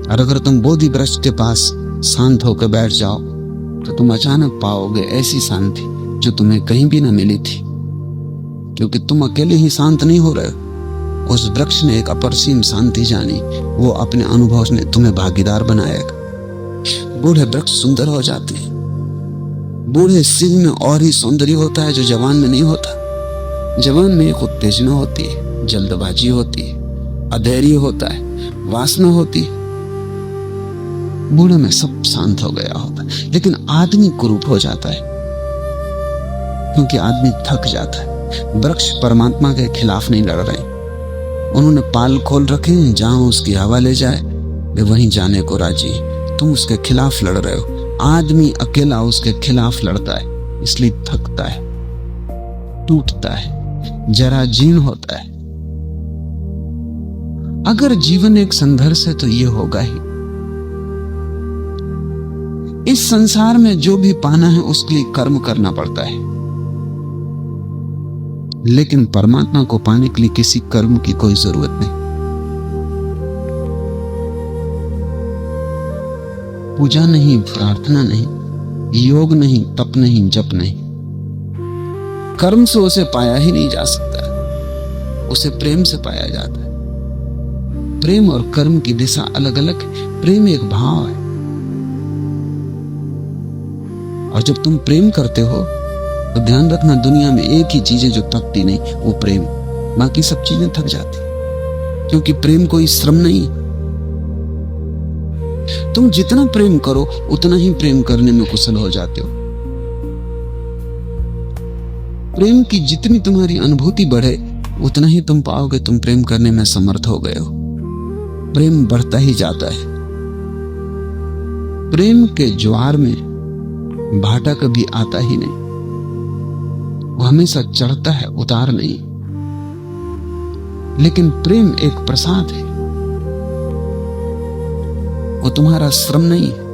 और अगर तुम बोधि वृक्ष के पास शांत होकर बैठ जाओ तो तुम अचानक पाओगे ऐसी शांति जो तुम्हें कहीं भी ना मिली थी, क्योंकि तुम अकेले ही शांत नहीं हो रहे हो। उस वृक्ष ने एक अपरसीम शांति जानी, वो अपने अनुभव ने तुम्हें भागीदार बनाएगा। बूढ़े वृक्ष सुंदर हो जाते हैं। बूढ़े शिव में और ही सौंदर्य होता है जो जवान में नहीं होता। जवान में एक उत्तेजना होती है, जल्दबाजी होती है, अधैर्य होता है, वासना होती है। बूढ़े में सब शांत हो गया होता है, लेकिन आदमी कुरूप हो जाता है क्योंकि आदमी थक जाता है। वृक्ष परमात्मा के खिलाफ नहीं लड़ रहे, उन्होंने पाल खोल रखे हैं, जहां उसकी हवा ले जाए वे वहीं जाने को राजी। तुम उसके खिलाफ लड़ रहे हो। आदमी अकेला उसके खिलाफ लड़ता है, इसलिए थकता है, टूटता है, जरा जीर्ण होता है। अगर जीवन एक संघर्ष है तो ये होगा ही। इस संसार में जो भी पाना है उसके लिए कर्म करना पड़ता है, लेकिन परमात्मा को पाने के लिए किसी कर्म की कोई जरूरत नहीं। पूजा नहीं, प्रार्थना नहीं, योग नहीं, तप नहीं, जप नहीं। कर्म से उसे पाया ही नहीं जा सकता, उसे प्रेम से पाया जाता है। प्रेम और कर्म की दिशा अलग अलग है। प्रेम एक भाव है, और जब तुम प्रेम करते हो तो ध्यान रखना, दुनिया में एक ही चीज है जो थकती नहीं, वो प्रेम। बाकी सब चीजें थक जाती, क्योंकि प्रेम कोई श्रम नहीं। तुम जितना प्रेम करो उतना ही प्रेम करने में कुशल हो जाते हो। प्रेम की जितनी तुम्हारी अनुभूति बढ़े उतना ही तुम पाओगे तुम प्रेम करने में समर्थ हो गए हो। प्रेम बढ़ता ही जाता है। प्रेम के ज्वार में भाटा कभी आता ही नहीं, वो हमेशा चढ़ता है, उतार नहीं। लेकिन प्रेम एक प्रसाद है, वो तुम्हारा श्रम नहीं है।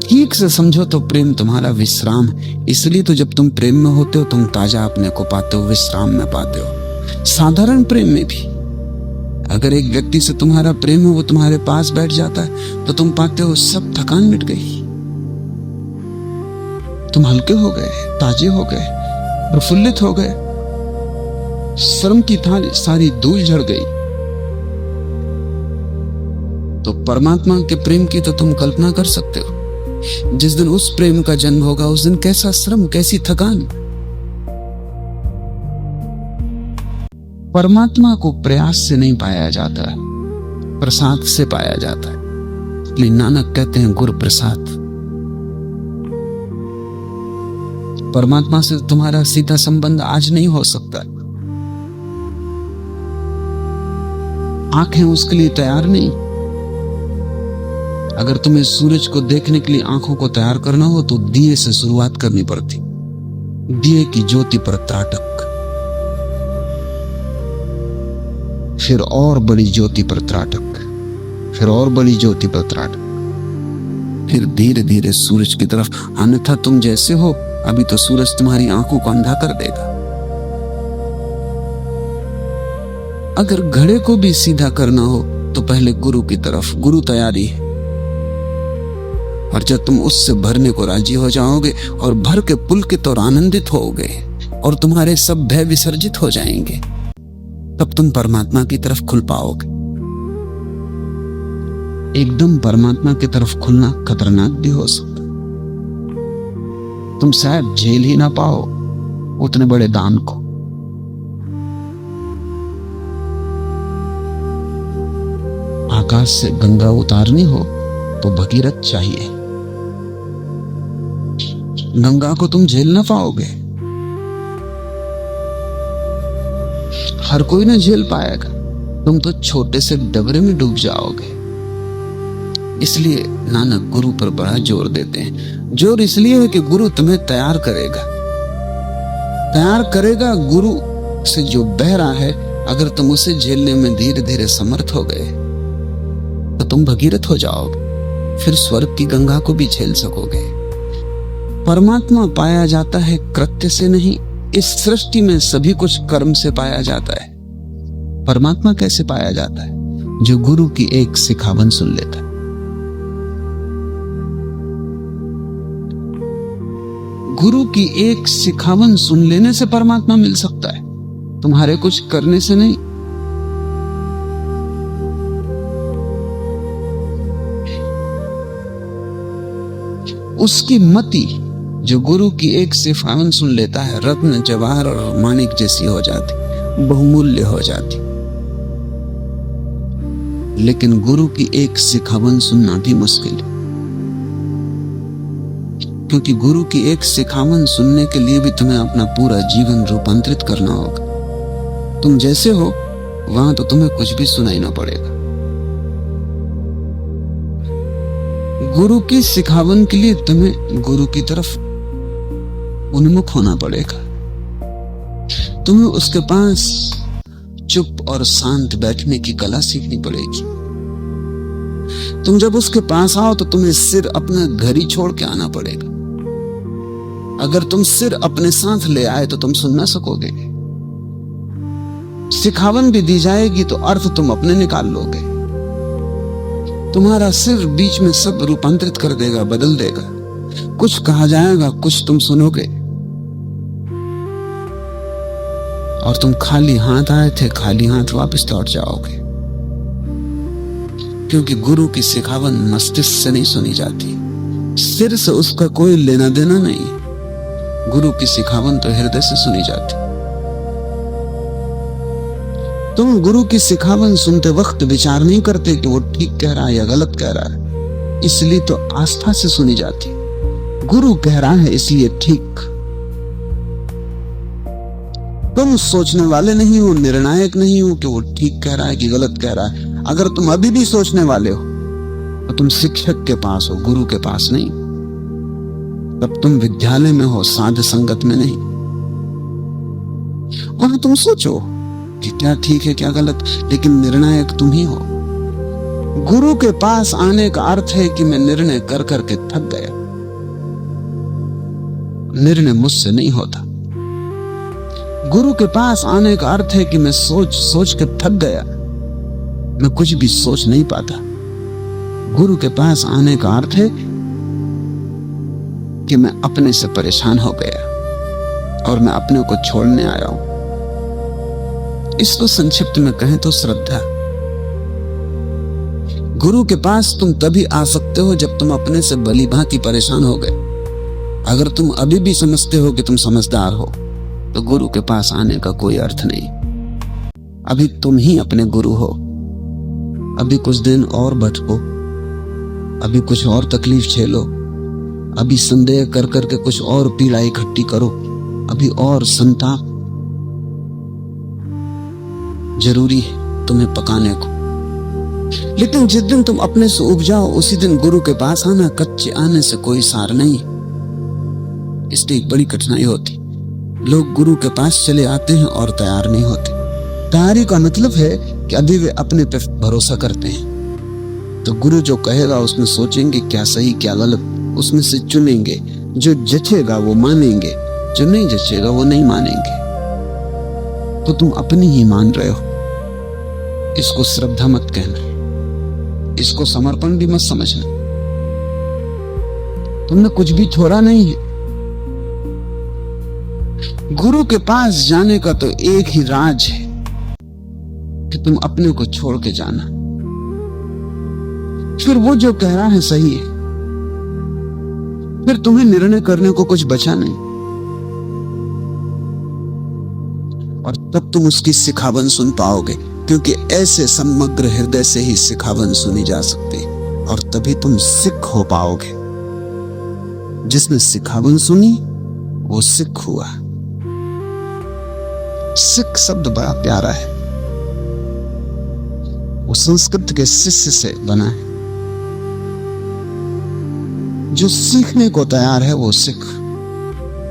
ठीक से समझो तो प्रेम तुम्हारा विश्राम है। इसलिए तो जब तुम प्रेम में होते हो तुम ताजा अपने को पाते हो, विश्राम में पाते हो। साधारण प्रेम में भी अगर एक व्यक्ति से तुम्हारा प्रेम है, वो तुम्हारे पास बैठ जाता है तो तुम पाते हो सब थकान मिट गई, तुम हल्के हो गए, ताजे हो गए, प्रफुल्लित हो गए, श्रम की सारी धूल झड़ गई। तो परमात्मा के प्रेम की तो तुम कल्पना कर सकते हो। जिस दिन उस प्रेम का जन्म होगा उस दिन कैसा श्रम, कैसी थकान। परमात्मा को प्रयास से नहीं पाया जाता, प्रसाद से पाया जाता है। इसलिए नानक कहते हैं गुरु प्रसाद। परमात्मा से तुम्हारा सीधा संबंध आज नहीं हो सकता। आंखें उसके लिए तैयार नहीं। अगर तुम्हें सूरज को देखने के लिए आंखों को तैयार करना हो तो दिए से शुरुआत करनी पड़ती। दिए की ज्योति पर त्राटक, फिर और बड़ी ज्योति पर त्राटक, फिर और बड़ी ज्योति पर त्राटक, फिर धीरे धीरे सूरज की तरफ। अन्यथा तुम जैसे हो अभी तो सूरज तुम्हारी आंखों को अंधा कर देगा। अगर घड़े को भी सीधा करना हो तो पहले गुरु की तरफ, गुरु तैयारी है। और जब तुम उससे भरने को राजी हो जाओगे और भर के पुलकित और आनंदित होगे और तुम्हारे सब भय विसर्जित हो जाएंगे, तब तुम परमात्मा की तरफ खुल पाओगे। एकदम परमात्मा की तरफ खुलना खतरनाक भी हो सकता है। तुम शायद झेल ही ना पाओ उतने बड़े दान को। आकाश से गंगा उतारनी हो तो भगीरथ चाहिए। गंगा को तुम झेल ना पाओगे, हर कोई ना झेल पाएगा। तुम तो छोटे से डबरे में डूब जाओगे। इसलिए नानक गुरु पर बड़ा जोर देते हैं। जोर इसलिए है कि गुरु तुम्हें तैयार करेगा, तैयार करेगा। गुरु से जो बह रहा है, अगर तुम उसे झेलने में धीरे धीरे समर्थ हो गए तो तुम भगीरथ हो जाओगे, फिर स्वर्ग की गंगा को भी झेल सकोगे। परमात्मा पाया जाता है कृत्य से नहीं, इस सृष्टि में सभी कुछ कर्म से पाया जाता है। परमात्मा कैसे पाया जाता है? जो गुरु की एक सिखावन सुन लेता है। गुरु की एक सिखावन सुन लेने से परमात्मा मिल सकता है, तुम्हारे कुछ करने से नहीं। उसकी मति जो गुरु की एक सिखावन सुन लेता है, रत्न जवाहर और माणिक जैसी हो जाती, बहुमूल्य हो जाती। लेकिन गुरु की एक सिखावन सुनना भी मुश्किल है, क्योंकि गुरु की एक सिखावन सुनने के लिए भी तुम्हें अपना पूरा जीवन रूपांतरित करना होगा। तुम जैसे हो वहां तो तुम्हें कुछ भी सुनाई ना पड़ेगा। गुरु की सिखावन के लिए तुम्हें गुरु की तरफ उन्मुख होना पड़ेगा। तुम्हें उसके पास चुप और शांत बैठने की कला सीखनी पड़ेगी। तुम जब उसके पास आओ तो तुम्हें सिर अपना घर ही छोड़ के आना पड़ेगा। अगर तुम सिर अपने साथ ले आए तो तुम सुन ना सकोगे। सिखावन भी दी जाएगी तो अर्थ तुम अपने निकाल लोगे। तुम्हारा सिर बीच में सब रूपांतरित कर देगा, बदल देगा। कुछ कहा जाएगा, कुछ तुम सुनोगे, और तुम खाली हाथ आए थे, खाली हाथ वापस लौट जाओगे। क्योंकि गुरु की सिखावन मस्तिष्क से नहीं सुनी जाती, सिर से उसका कोई लेना देना नहीं। गुरु की सिखावन तो हृदय से सुनी जाती। तुम गुरु की सिखावन सुनते वक्त विचार नहीं करते कि वो ठीक कह रहा है या गलत कह रहा है, इसलिए तो आस्था से सुनी जाती। गुरु कह रहा है इसलिए ठीक। तुम सोचने वाले नहीं हो, निर्णायक नहीं हो कि वो ठीक कह रहा है कि गलत कह रहा है। अगर तुम अभी भी सोचने वाले हो तो तुम शिक्षक के पास हो, गुरु के पास नहीं। तब तुम विद्यालय में हो, साध संगत में नहीं। वहां तुम सोचो कि क्या ठीक है क्या गलत, लेकिन निर्णायक तुम ही हो। गुरु के पास आने का अर्थ है कि मैं निर्णय कर करके थक गया। निर्णय मुझसे नहीं होता। गुरु के पास आने का अर्थ है कि मैं सोच सोच के थक गया, मैं कुछ भी सोच नहीं पाता। गुरु के पास आने का अर्थ है कि मैं अपने से परेशान हो गया और मैं अपने को छोड़ने आया हूं। इसको संक्षिप्त में कहें तो श्रद्धा। गुरु के पास तुम तभी आ सकते हो जब तुम अपने से भली भांति परेशान हो गए। अगर तुम अभी भी समझते हो कि तुम समझदार हो तो गुरु के पास आने का कोई अर्थ नहीं। अभी तुम ही अपने गुरु हो। अभी कुछ दिन और भटको, अभी कुछ और तकलीफ झेलो, अभी संदेह कर करके कुछ और पीड़ा इकट्ठी करो, अभी और संताप जरूरी है तुम्हें पकाने को। लेकिन जिस दिन तुम अपने से उब जाओ उसी दिन गुरु के पास आना। कच्चे आने से कोई सार नहीं। इसलिए एक बड़ी कठिनाई होती। लोग गुरु के पास चले आते हैं और तैयार नहीं होते। तैयारी का मतलब है कि अभी वे अपने पे भरोसा करते हैं। तो गुरु जो कहेगा उसमें सोचेंगे क्या सही क्या गलत, उसमें से चुनेंगे। जो जचेगा वो मानेंगे, जो नहीं जचेगा वो नहीं मानेंगे। तो तुम अपनी ही मान रहे हो। इसको श्रद्धा मत कहना, इसको समर्पण भी मत समझना। तुमने कुछ भी छोड़ा नहीं है। गुरु के पास जाने का तो एक ही राज है कि तुम अपने को छोड़ के जाना। फिर वो जो कह रहा है सही है, फिर तुम्हें निर्णय करने को कुछ बचा नहीं। और तब तुम उसकी सिखावन सुन पाओगे, क्योंकि ऐसे समग्र हृदय से ही सिखावन सुनी जा सकती है। और तभी तुम सिख हो पाओगे। जिसने सिखावन सुनी वो सिख हुआ। सिख शब्द बड़ा प्यारा है। वो संस्कृत के शिष्य से बना है। जो सीखने को तैयार है वो सिख,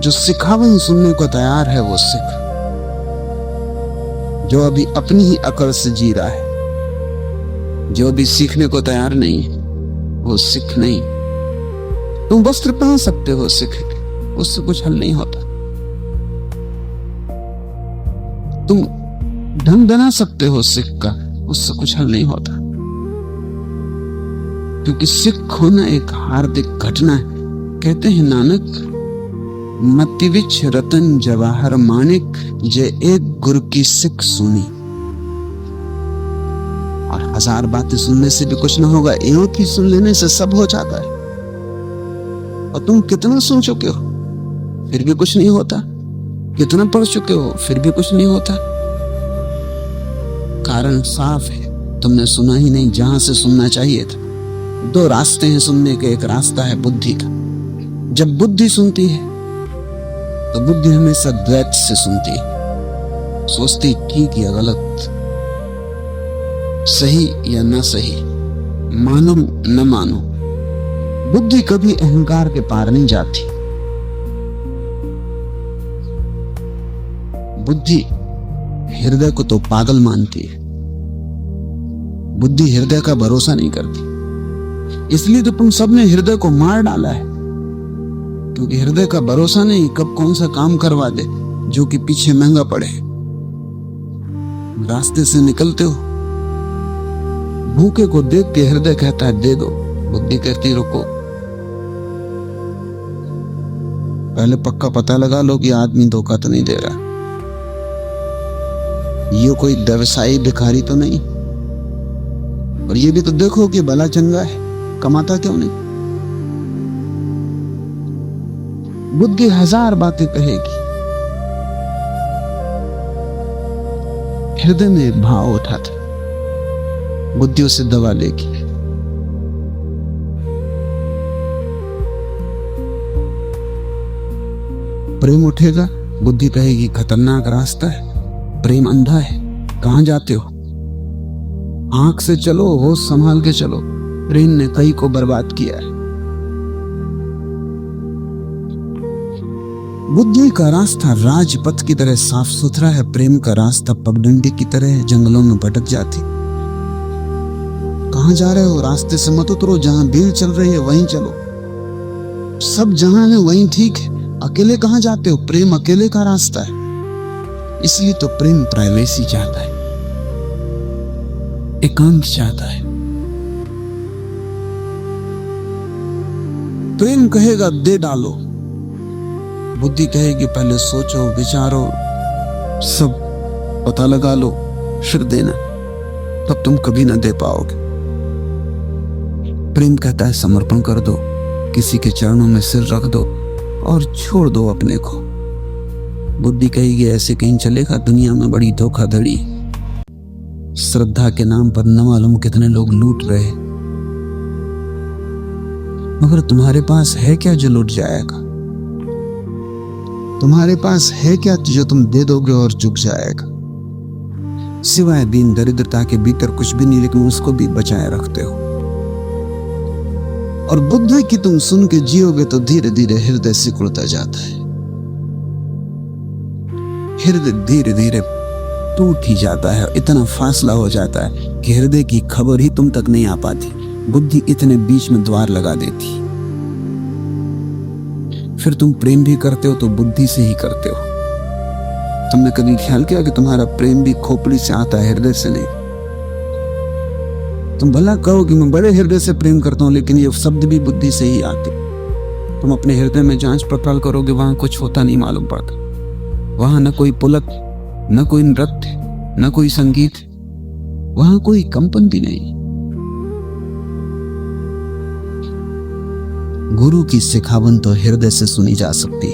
जो सिखावन सुनने को तैयार है वो सिख। जो अभी अपनी ही अकड़ से जी रहा है, जो अभी सीखने को तैयार नहीं है, वो सिख नहीं। तुम वस्त्र पहन सकते हो सिख, उससे कुछ हल नहीं होता। तुम ढंग बना सकते हो सिख का, उससे कुछ हल नहीं होता। क्योंकि सिख होना एक हार्दिक घटना है। कहते हैं नानक, मति विच रतन जवाहर मानिक, जे एक गुरु की सिख सुनी। और 1000 बातें सुनने से भी कुछ ना होगा, एक ही सुन लेने से सब हो जाता है। और तुम कितना सुन चुके हो फिर भी कुछ नहीं होता, कितना पढ़ चुके हो फिर भी कुछ नहीं होता। कारण साफ है, तुमने सुना ही नहीं जहां से सुनना चाहिए था। 2 रास्ते हैं सुनने के। एक रास्ता है बुद्धि का। जब बुद्धि सुनती है तो बुद्धि हमेशा द्वैत से सुनती है, सोचती ठीक या गलत, सही या ना सही, मानो न मानो। बुद्धि कभी अहंकार के पार नहीं जाती। बुद्धि हृदय को तो पागल मानती है। बुद्धि हृदय का भरोसा नहीं करती। इसलिए तो तुम सबने हृदय को मार डाला है, क्योंकि हृदय का भरोसा नहीं कब कौन सा काम करवा दे जो कि पीछे महंगा पड़े। रास्ते से निकलते हो, भूखे को देख के हृदय कहता है दे दो, बुद्धि कहती रुको, पहले पक्का पता लगा लो कि आदमी धोखा तो नहीं दे रहा, ये कोई व्यवसायी भिखारी तो नहीं, और ये भी तो देखो कि भला चंगा है, कमाता क्यों नहीं। बुद्धि 1000 बातें कहेगी, हृदय में भाव उठा था, बुद्धि उसे दबा लेगी। प्रेम उठेगा बुद्धि कहेगी खतरनाक रास्ता है, प्रेम अंधा है, कहां जाते हो, आंख से चलो, होश संभाल के चलो। प्रेम ने कई को बर्बाद किया है। बुद्धि का रास्ता राजपथ की तरह साफ सुथरा है, प्रेम का रास्ता पगडंडी की तरह जंगलों में भटक जाती। कहां जा रहे हो, रास्ते से मत उतरो, जहां भीड़ चल रही है वहीं चलो, सब जहां है वहीं ठीक है। अकेले कहां जाते हो, प्रेम अकेले का रास्ता है। इसलिए तो प्रेम प्राइवेसी चाहता है, एकांत चाहता है। प्रेम कहेगा दे डालो, बुद्धि कहेगी पहले सोचो विचारो, सब पता लगा लो फिर देना, तब तुम कभी ना दे पाओगे। प्रेम कहता है समर्पण कर दो, किसी के चरणों में सिर रख दो और छोड़ दो अपने को। बुद्धि कहेगी ऐसे कहीं चलेगा, दुनिया में बड़ी धोखाधड़ी, श्रद्धा के नाम पर न मालूम कितने लोग लूट रहे, मगर तुम्हारे पास है क्या जो लूट जाएगा? तुम्हारे पास है क्या जो तुम दे दोगे और चुक जाएगा? सिवाय दीन दरिद्रता के भीतर कुछ भी नहीं, लेकिन उसको भी बचाए रखते हो। और बुद्धि की तुम सुन के जियोगे तो धीरे धीरे हृदय सिकुड़ता जाता है, हृदय धीरे धीरे टूट ही जाता है, इतना फासला हो जाता है कि हृदय की खबर ही तुम तक नहीं आ पाती। बुद्धि इतने बीच में द्वार लगा देती। फिर तुम प्रेम भी करते हो तो बुद्धि से ही करते हो। तुमने कभी ख्याल किया कि तुम्हारा प्रेम भी खोपड़ी से आता है, हृदय से नहीं? तुम भला कहो कि मैं बड़े हृदय से प्रेम करता हूं, लेकिन ये शब्द भी बुद्धि से ही आते। तुम अपने हृदय में जांच पड़ताल करोगे, वहां कुछ होता नहीं मालूम पड़ता। वहां न कोई पुलक, न कोई नृत्य, न कोई संगीत, वहां कोई कंपन भी नहीं। गुरु की सिखावन तो हृदय से सुनी जा सकती।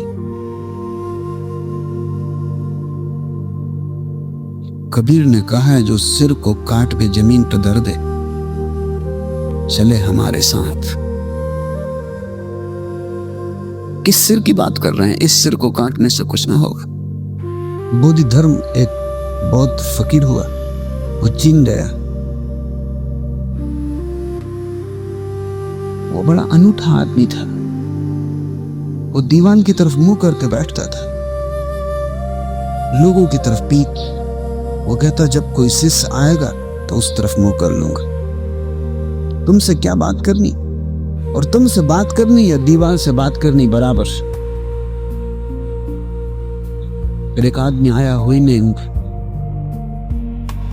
कबीर ने कहा है जो सिर को काट के जमीन पर धर दे, चले हमारे साथ। किस सिर की बात कर रहे हैं? इस सिर को काटने से कुछ ना होगा। बोधि धर्म एक बौद्ध फकीर हुआ, वो चीन गया। वो बड़ा अनूठा आदमी था। वो दीवान की तरफ मुंह करके बैठता था, लोगों की तरफ पीठ। वो कहता जब कोई शिष्य आएगा तो उस तरफ मुंह कर लूंगा। तुमसे क्या बात करनी, और तुमसे बात करनी या दीवार से बात करनी बराबर। फिर एक आदमी आया, हुई नहीं,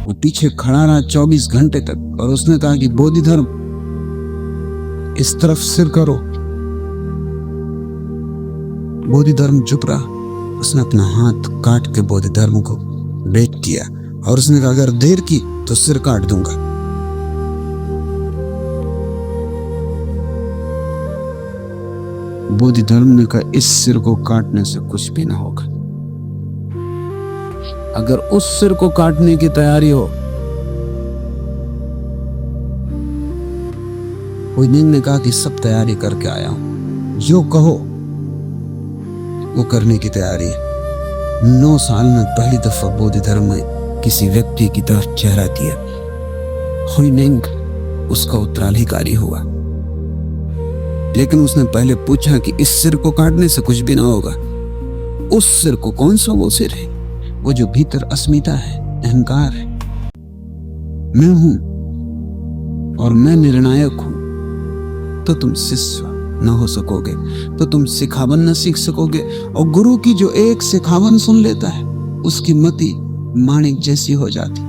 वो पीछे खड़ा रहा 24 घंटे तक, और उसने कहा कि बोधि धर्म इस तरफ सिर करो। बोधि धर्म चुप रहा। उसने अपना हाथ काट के बोधि धर्म को भेंट किया और उसने कहा अगर देर की तो सिर काट दूंगा। बोधि धर्म ने कहा इस सिर को काटने से कुछ भी ना होगा। अगर उस सिर को काटने की तैयारी हो। हुइनिंग ने कहा कि सब तैयारी करके आया हूं, जो कहो वो करने की तैयारी है। 9 साल में पहली दफा बोधि धर्म में किसी व्यक्ति की तरफ चेहरा दिया। हुइनिंग उसका उत्तराधिकारी हुआ, लेकिन उसने पहले पूछा कि इस सिर को काटने से कुछ भी ना होगा। उस सिर को, कौन सा वो सिर है? वो जो भीतर अस्मिता है, अहंकार है। मैं हूं और मैं निर्णायक हूं, तो तुम शिष्य न हो सकोगे, तो तुम सिखावन न सीख सकोगे। और गुरु की जो एक सिखावन सुन लेता है उसकी मति माणिक जैसी हो जाती,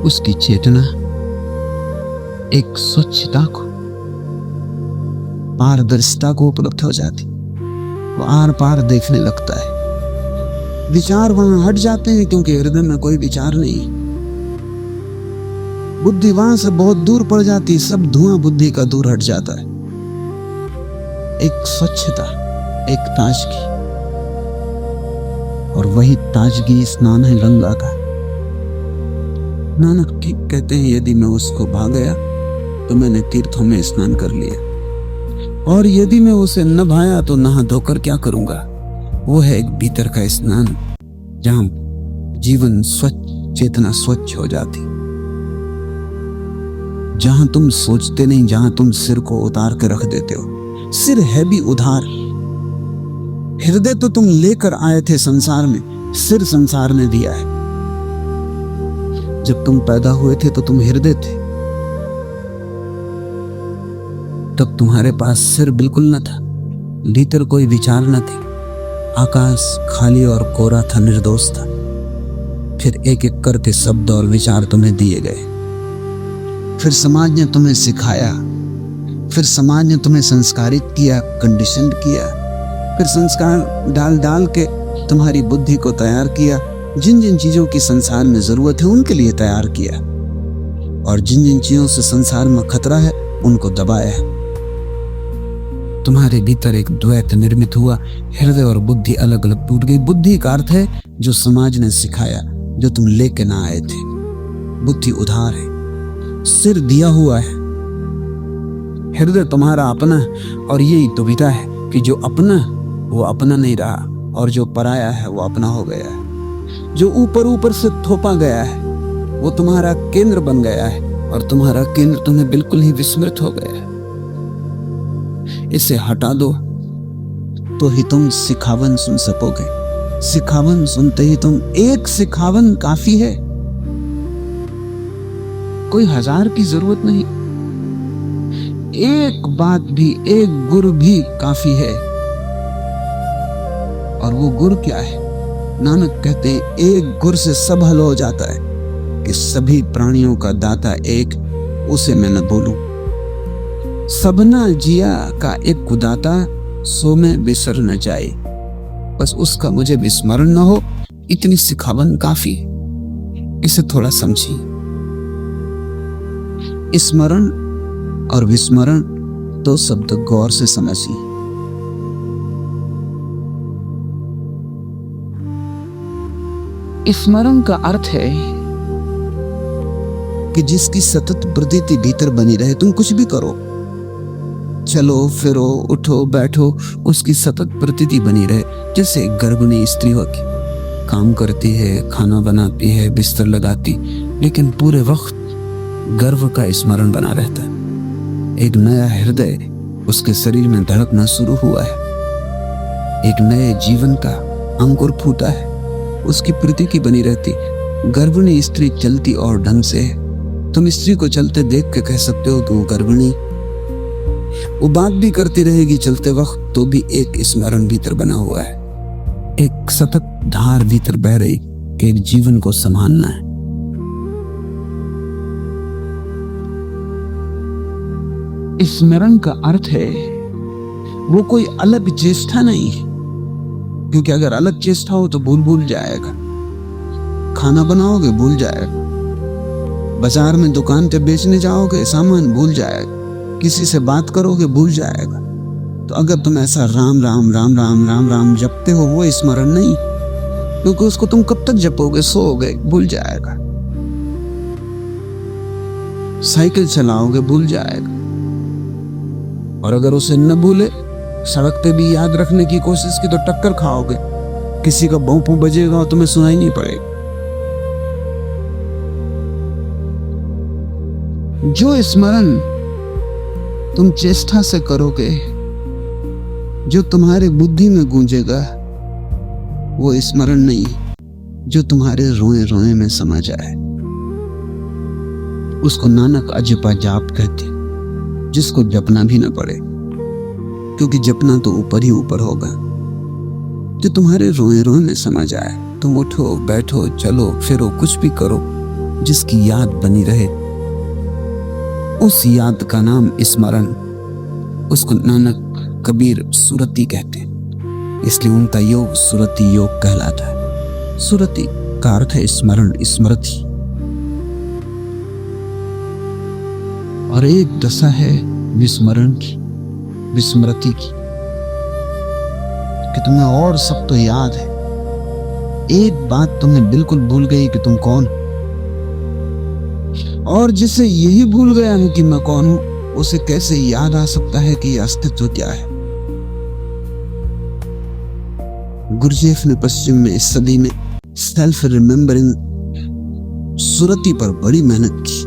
उसकी चेतना एक स्वच्छता को, पारदर्शिता को उपलब्ध हो जाती। वो आर पार देखने लगता है। विचार वहां हट जाते हैं क्योंकि हृदय में कोई विचार नहीं। बुद्धि वहां से बहुत दूर पड़ जाती, सब धुआं बुद्धि का दूर हट जाता है। एक स्वच्छता, एक ताजगी, और वही ताजगी स्नान है गंगा का। नानक कहते हैं यदि मैं उसको भा गया तो मैंने तीर्थों में स्नान कर लिया। और यदि मैं उसे न भाया तो नहा धोकर क्या करूंगा। वो है एक भीतर का स्नान, जहां जीवन स्वच्छ, चेतना स्वच्छ हो जाती, जहां तुम सोचते नहीं, जहां तुम सिर को उतार के रख देते हो। सिर है भी उधार। हृदय तो तुम लेकर आए थे संसार में, सिर संसार ने दिया है। जब तुम पैदा हुए थे तो तुम हृदय थे, तब तुम्हारे पास सिर बिल्कुल न था, भीतर कोई विचार न थे। आकाश खाली और कोरा था, निर्दोष था। फिर एक एक करके शब्द और विचार तुम्हें दिए गए। फिर समाज ने तुम्हें सिखाया, फिर समाज ने तुम्हें संस्कारित किया, कंडीशन किया। फिर संस्कार डाल डाल के तुम्हारी बुद्धि को तैयार किया। जिन जिन चीजों की संसार में जरूरत है उनके लिए तैयार किया, और जिन जिन चीजों से संसार में खतरा है उनको दबाया। तुम्हारे भीतर एक द्वैत निर्मित हुआ, हृदय और बुद्धि अलग अलग टूट गई। बुद्धि का अर्थ है जो समाज ने सिखाया, जो तुम लेके ना आए थे। बुद्धि उधार है, सिर दिया हुआ है। हृदय तुम्हारा अपना है, और यही दुविधा है कि जो अपना वो अपना नहीं रहा, और जो पराया है वो अपना हो गया है। जो ऊपर ऊपर से थोपा गया है वो तुम्हारा केंद्र बन गया है, और तुम्हारा केंद्र तुम्हें बिल्कुल ही विस्मृत हो गया है। इसे हटा दो तो ही तुम सिखावन सुन सकोगे। सिखावन सुनते ही तुम, एक सिखावन काफी है, कोई 1000 की जरूरत नहीं। एक बात भी, एक गुर भी काफी है। और वो गुर क्या है? नानक कहते हैं एक गुर से सब हल हो जाता है, कि सभी प्राणियों का दाता एक, उसे मैं न भूलूं। सबना जिया का एक खुदाता, सो में बिसर न जाए। बस उसका मुझे विस्मरण न हो, इतनी सिखावन काफी। इसे थोड़ा समझिए। स्मरण और विस्मरण दो शब्द गौर से समझिए। स्मरण का अर्थ है कि जिसकी सतत प्रतीति भीतर बनी रहे। तुम कुछ भी करो, चलो फिरो, उठो बैठो, उसकी सतत प्रतीति बनी रहे। जैसे गर्भिणी स्त्री होती, काम करती है, खाना बनाती है, बिस्तर लगाती, लेकिन पूरे वक्त गर्भ का स्मरण बना रहता है। एक नया हृदय उसके शरीर में धड़कना शुरू हुआ है, एक नए जीवन का अंकुर फूटा है, उसकी प्रतीति बनी रहती। गर्भिणी स्त्री चलती और ढंग से है। तुम स्त्री को चलते देख के कह सकते हो कि वो गर्भिणी। वो बात भी करती रहेगी चलते वक्त, तो भी एक स्मरण भीतर बना हुआ है, एक सतत धार भीतर बह रही कि एक जीवन को संभालना है। स्मरण का अर्थ है वो कोई अलग चेष्टा नहीं है, क्योंकि अगर अलग चेष्टा हो तो भूल जाएगा। खाना बनाओगे भूल जाएगा, बाजार में दुकान पे बेचने जाओगे सामान भूल जाएगा, किसी से बात करोगे भूल जाएगा। तो अगर तुम ऐसा राम राम राम राम राम राम जपते हो, वो स्मरण नहीं, क्योंकि उसको तुम कब तक जपोगे, सोओगे, भूल जाएगा। साइकिल चलाओगे भूल जाएगा, और अगर उसे न भूले, सड़क पे भी याद रखने की कोशिश की तो टक्कर खाओगे, किसी का भौं भौं बजेगा और तुम्हें सुनाई नहीं पड़ेगा। जो स्मरण तुम चेष्टा से करोगे, जो तुम्हारे बुद्धि में गूंजेगा, वो स्मरण नहीं, जो तुम्हारे रोए रोए में समा जाए। उसको नानक अजपा जाप कहते, जिसको जपना भी न पड़े, क्योंकि जपना तो ऊपर ही ऊपर होगा। जो तुम्हारे रोए रोए में समा जाए। तुम उठो बैठो चलो फिरो, कुछ भी करो, जिसकी याद बनी रहे, उस याद का नाम स्मरण। उसको नानक कबीर सुरति कहते, इसलिए उनका योग सुरति योग कहलाता है। सुरति का अर्थ है स्मरण, स्मृति। और एक दशा है विस्मरण की, विस्मृति की, कि तुम्हें और सब तो याद है, एक बात तुम्हें बिल्कुल भूल गई कि तुम कौन। और जिसे यही भूल गया है कि मैं कौन हूं, उसे कैसे याद आ सकता है कि अस्तित्व क्या है? गुरजेफ ने पश्चिम में इस सदी में सेल्फ रिमेम्बरिंग सुरती पर बड़ी मेहनत की।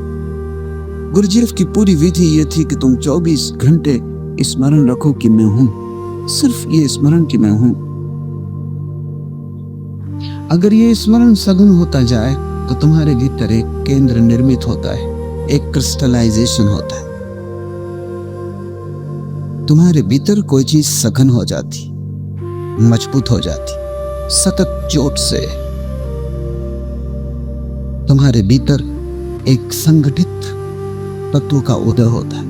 गुरजेफ की पूरी विधि यह थी कि तुम 24 घंटे स्मरण रखो कि मैं हूं, सिर्फ ये स्मरण कि मैं हूं। अगर ये स्मरण सघन होता जाए तो तुम्हारे भीतर एक केंद्र निर्मित होता है, एक क्रिस्टलाइजेशन होता है। तुम्हारे भीतर कोई चीज सघन हो जाती, मजबूत हो जाती, सतत चोट से। तुम्हारे भीतर एक संगठित तत्व का उदय होता है।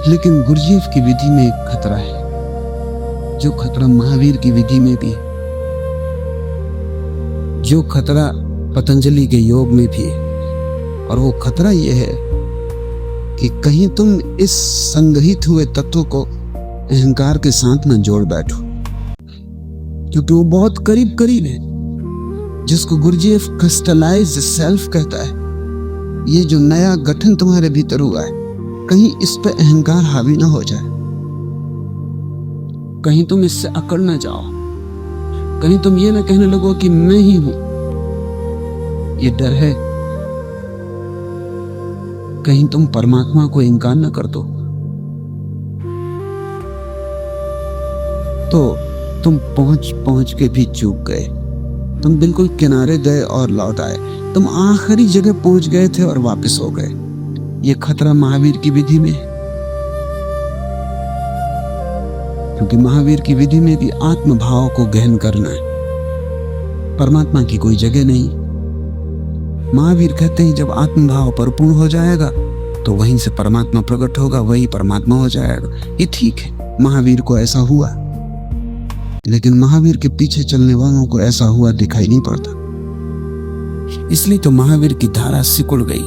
लेकिन गुरजेफ की विधि में एक खतरा है, जो खतरा महावीर की विधि में भी है, जो खतरा पतंजलि के योग में भी है। और वो खतरा यह है कि कहीं तुम इस संग्रहित हुए तत्व को अहंकार के साथ न जोड़ बैठो, क्योंकि वो बहुत करीब करीब है। जिसको गुरजेफ क्रिस्टलाइज्ड सेल्फ कहता है, ये जो नया गठन तुम्हारे भीतर हुआ है, कहीं इस पे अहंकार हावी ना हो जाए, कहीं तुम इससे अकड़ ना जाओ, कहीं तुम ये ना कहने लगो कि मैं ही हूं। ये डर है कहीं तुम परमात्मा को इनकार न कर दो, तो तुम पहुंच के भी चूक गए। तुम बिल्कुल किनारे गए और लौट आए। तुम आखिरी जगह पहुंच गए थे और वापस हो गए। ये खतरा महावीर की विधि में है, क्योंकि महावीर की विधि में भी आत्म भाव को गहन करना है। परमात्मा की कोई जगह नहीं। महावीर कहते हैं जब आत्म भाव परिपूर्ण हो जाएगा तो वहीं से परमात्मा प्रकट होगा, वही परमात्मा हो जाएगा। ये ठीक है, महावीर को ऐसा हुआ, लेकिन महावीर के पीछे चलने वालों को ऐसा हुआ दिखाई नहीं पड़ता। इसलिए तो महावीर की धारा सिकुड़ गई।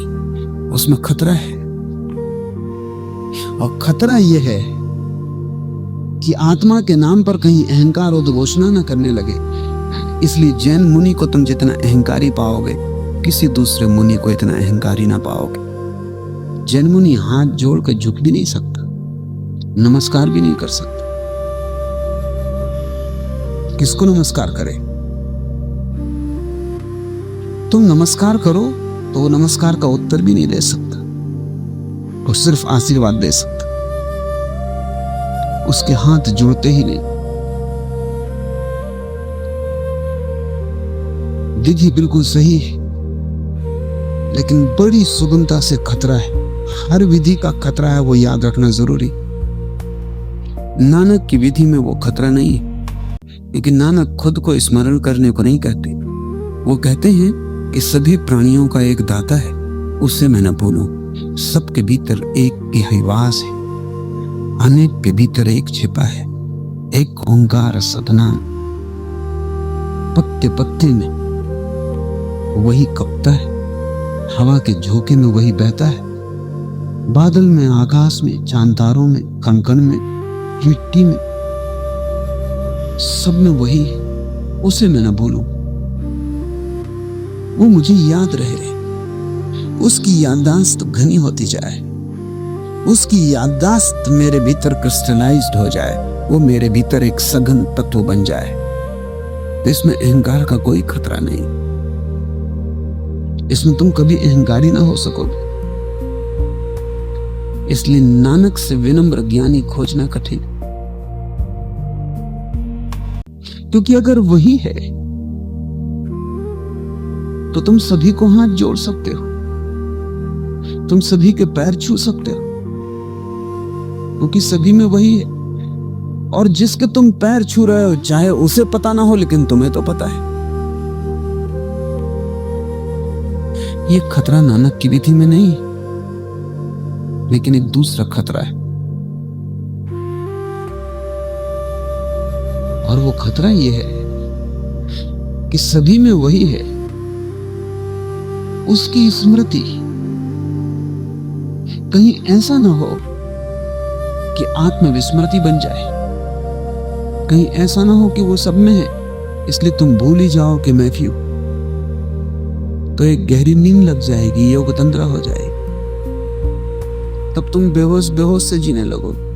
उसमें खतरा है, और खतरा यह है कि आत्मा के नाम पर कहीं अहंकार उद्घोषणा न करने लगे। इसलिए जैन मुनि को तुम जितना अहंकारी पाओगे, किसी दूसरे मुनि को इतना अहंकारी ना पाओगे। जैन मुनि हाथ जोड़ कर झुक भी नहीं सकता, नमस्कार भी नहीं कर सकता। किसको नमस्कार करे? तुम नमस्कार करो तो वो नमस्कार का उत्तर भी नहीं दे सकता, वो सिर्फ आशीर्वाद दे सकता। उसके हाथ जुड़ते ही नहीं। विधि बिल्कुल सही है, लेकिन बड़ी सुगमता से खतरा है। हर विधि का खतरा है, वो याद रखना जरूरी। नानक की विधि में वो खतरा नहीं है, लेकिन नानक खुद को स्मरण करने को नहीं कहते। वो कहते हैं कि सभी प्राणियों का एक दाता है, उससे मैं न भूलूं। सबके भीतर एक गहरी वास है, अनेक के भीतर एक छिपा है, एक ओंकार सदना। पत्ते पत्ते में वही कपता है, हवा के झोंके में वही बहता है, बादल में, आकाश में, चांद तारों में, कंकड़ में, मिट्टी में, सब में वही है। उसे मैं न भूलूं, वो मुझे याद रहे, उसकी याददाश्त घनी होती जाए, उसकी याददाश्त मेरे भीतर क्रिस्टलाइज्ड हो जाए, वो मेरे भीतर एक सघन तत्व बन जाए। तो इसमें अहंकार का कोई खतरा नहीं। इसमें तुम कभी अहंकारी ना हो सकोगे। इसलिए नानक से विनम्र ज्ञानी खोजना कठिन, क्योंकि अगर वही है तो तुम सभी को हाथ जोड़ सकते हो, तुम सभी के पैर छू सकते हो, क्योंकि सभी में वही है। और जिसके तुम पैर छू रहे हो, चाहे उसे पता ना हो, लेकिन तुम्हें तो पता है। ये खतरा नानक की विधि में नहीं, लेकिन एक दूसरा खतरा है, और वो खतरा ये है कि सभी में वही है। उसकी स्मृति कहीं ऐसा ना हो कि आत्मविस्मृति बन जाए, कहीं ऐसा ना हो कि वो सब में है, इसलिए तुम भूल ही जाओ कि मैं भी हूं। तो एक गहरी नींद लग जाएगी, योग तंद्रा हो जाएगी। तब तुम बेहोश बेहोश से जीने लगोगे।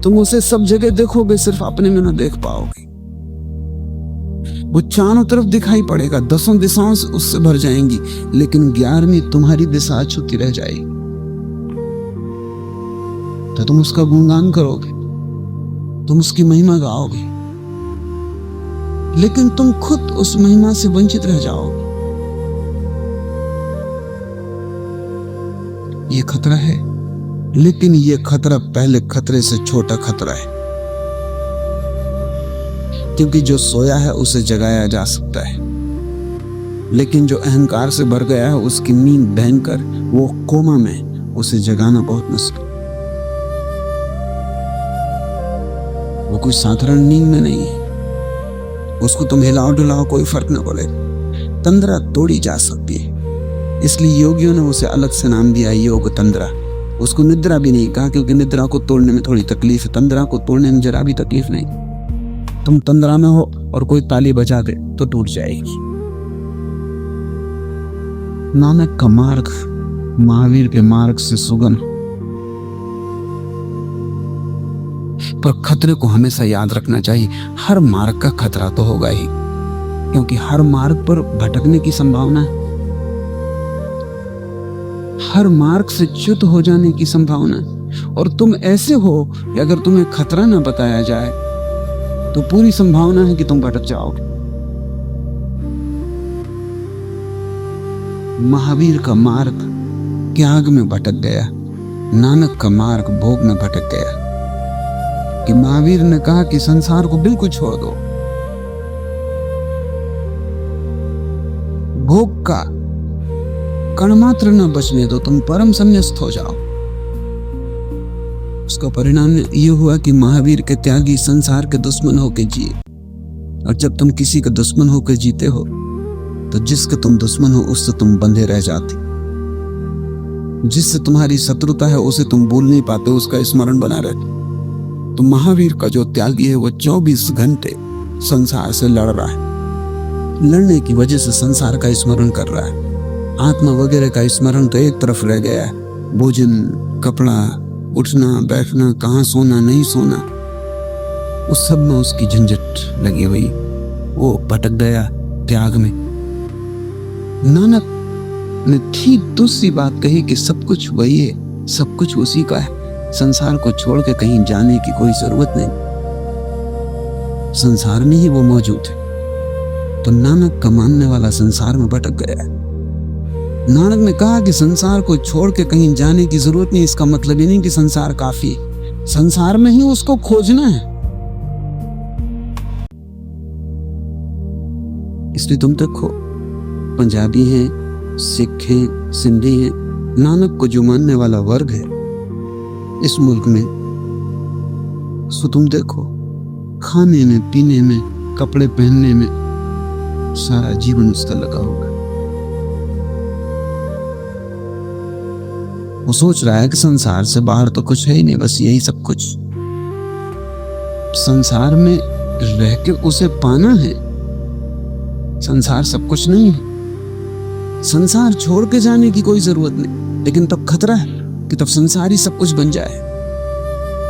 तुम उसे सब जगह देखोगे, सिर्फ अपने में न देख पाओगे। वो चारों तरफ दिखाई पड़ेगा, 10 दिशाओं से उससे भर जाएंगी, लेकिन 11वीं तुम्हारी दिशा अछूती रह जाएगी। तो तुम उसका गुणगान करोगे, तुम उसकी महिमा गाओगे, लेकिन तुम खुद उस महिमा से वंचित रह जाओगे। ये खतरा है, लेकिन ये खतरा पहले खतरे से छोटा खतरा है, क्योंकि जो सोया है उसे जगाया जा सकता है, लेकिन जो अहंकार से भर गया है उसकी नींद भयंकर, वो कोमा में, उसे जगाना बहुत मुश्किल। वो कोई साधारण नींद में नहीं है, उसको तुम हिलाओ डुलाओ कोई फर्क न पड़ेगा। तंद्रा तोड़ी जा सकती है, इसलिए योगियों ने उसे अलग से नाम दिया योग तंद्रा। उसको निद्रा भी नहीं कहा, क्योंकि निद्रा को तोड़ने में थोड़ी तकलीफ है, तंद्रा को तोड़ने में जरा भी तकलीफ नहीं। तुम तंद्रा में हो और कोई ताली बजा दे तो टूट जाएगी। नानक का मार्ग महावीर के मार्ग से सुगम, पर खतरे को हमेशा याद रखना चाहिए। हर मार्ग का खतरा तो होगा ही, क्योंकि हर मार्ग पर भटकने की संभावना है, हर मार्ग से च्युत हो जाने की संभावना है। और तुम ऐसे हो कि अगर तुम्हें खतरा न बताया जाए तो पूरी संभावना है कि तुम भटक जाओगे। महावीर का मार्ग त्याग में भटक गया, नानक का मार्ग भोग में भटक गया। कि महावीर ने कहा कि संसार को बिल्कुल छोड़ दो, भोग का कण मात्र न बचने दो, तुम परम संन्यास्त हो जाओ। उसका परिणाम ये हुआ कि महावीर के त्यागी संसार के दुश्मन होकर जिए। और जब तुम किसी के दुश्मन होकर जीते हो तो जिसके तुम दुश्मन हो उससे तुम बंधे रह जाते। जिससे तुम्हारी शत्रुता है उसे तुम भूल नहीं पाते, उसका स्मरण बना रहते। तो महावीर का जो त्यागी है वो 24 घंटे संसार से लड़ रहा है, लड़ने की वजह से संसार का स्मरण कर रहा है। आत्मा वगैरह का स्मरण तो एक तरफ रह गया है, भोजन, कपड़ा, उठना बैठना, कहाँ सोना नहीं सोना, उस सब में उसकी झंझट लगी हुई, वो भटक गया त्याग में। नानक ने ठीक दूसरी बात कही कि सब कुछ वही है, सब कुछ उसी का है, संसार को छोड़ के कहीं जाने की कोई जरूरत नहीं, संसार में ही वो मौजूद है। तो नानक का मानने वाला संसार में भटक गया है। नानक ने कहा कि संसार को छोड़ के कहीं जाने की जरूरत नहीं, इसका मतलब ये नहीं कि संसार काफी, संसार में ही उसको खोजना है। इसलिए तुम देखो, पंजाबी हैं, सिख हैं, सिंधी हैं, नानक को जो मानने वाला वर्ग है इस मुल्क में, सो तुम देखो खाने में, पीने में, कपड़े पहनने में सारा जीवन उसका लगा होगा। वो सोच रहा है कि संसार से बाहर तो कुछ है ही नहीं, बस यही सब कुछ। संसार में रह के उसे पाना है, संसार सब कुछ नहीं है। संसार छोड़ के जाने की कोई जरूरत नहीं, लेकिन तब खतरा है कि तब संसार ही सब कुछ बन जाए।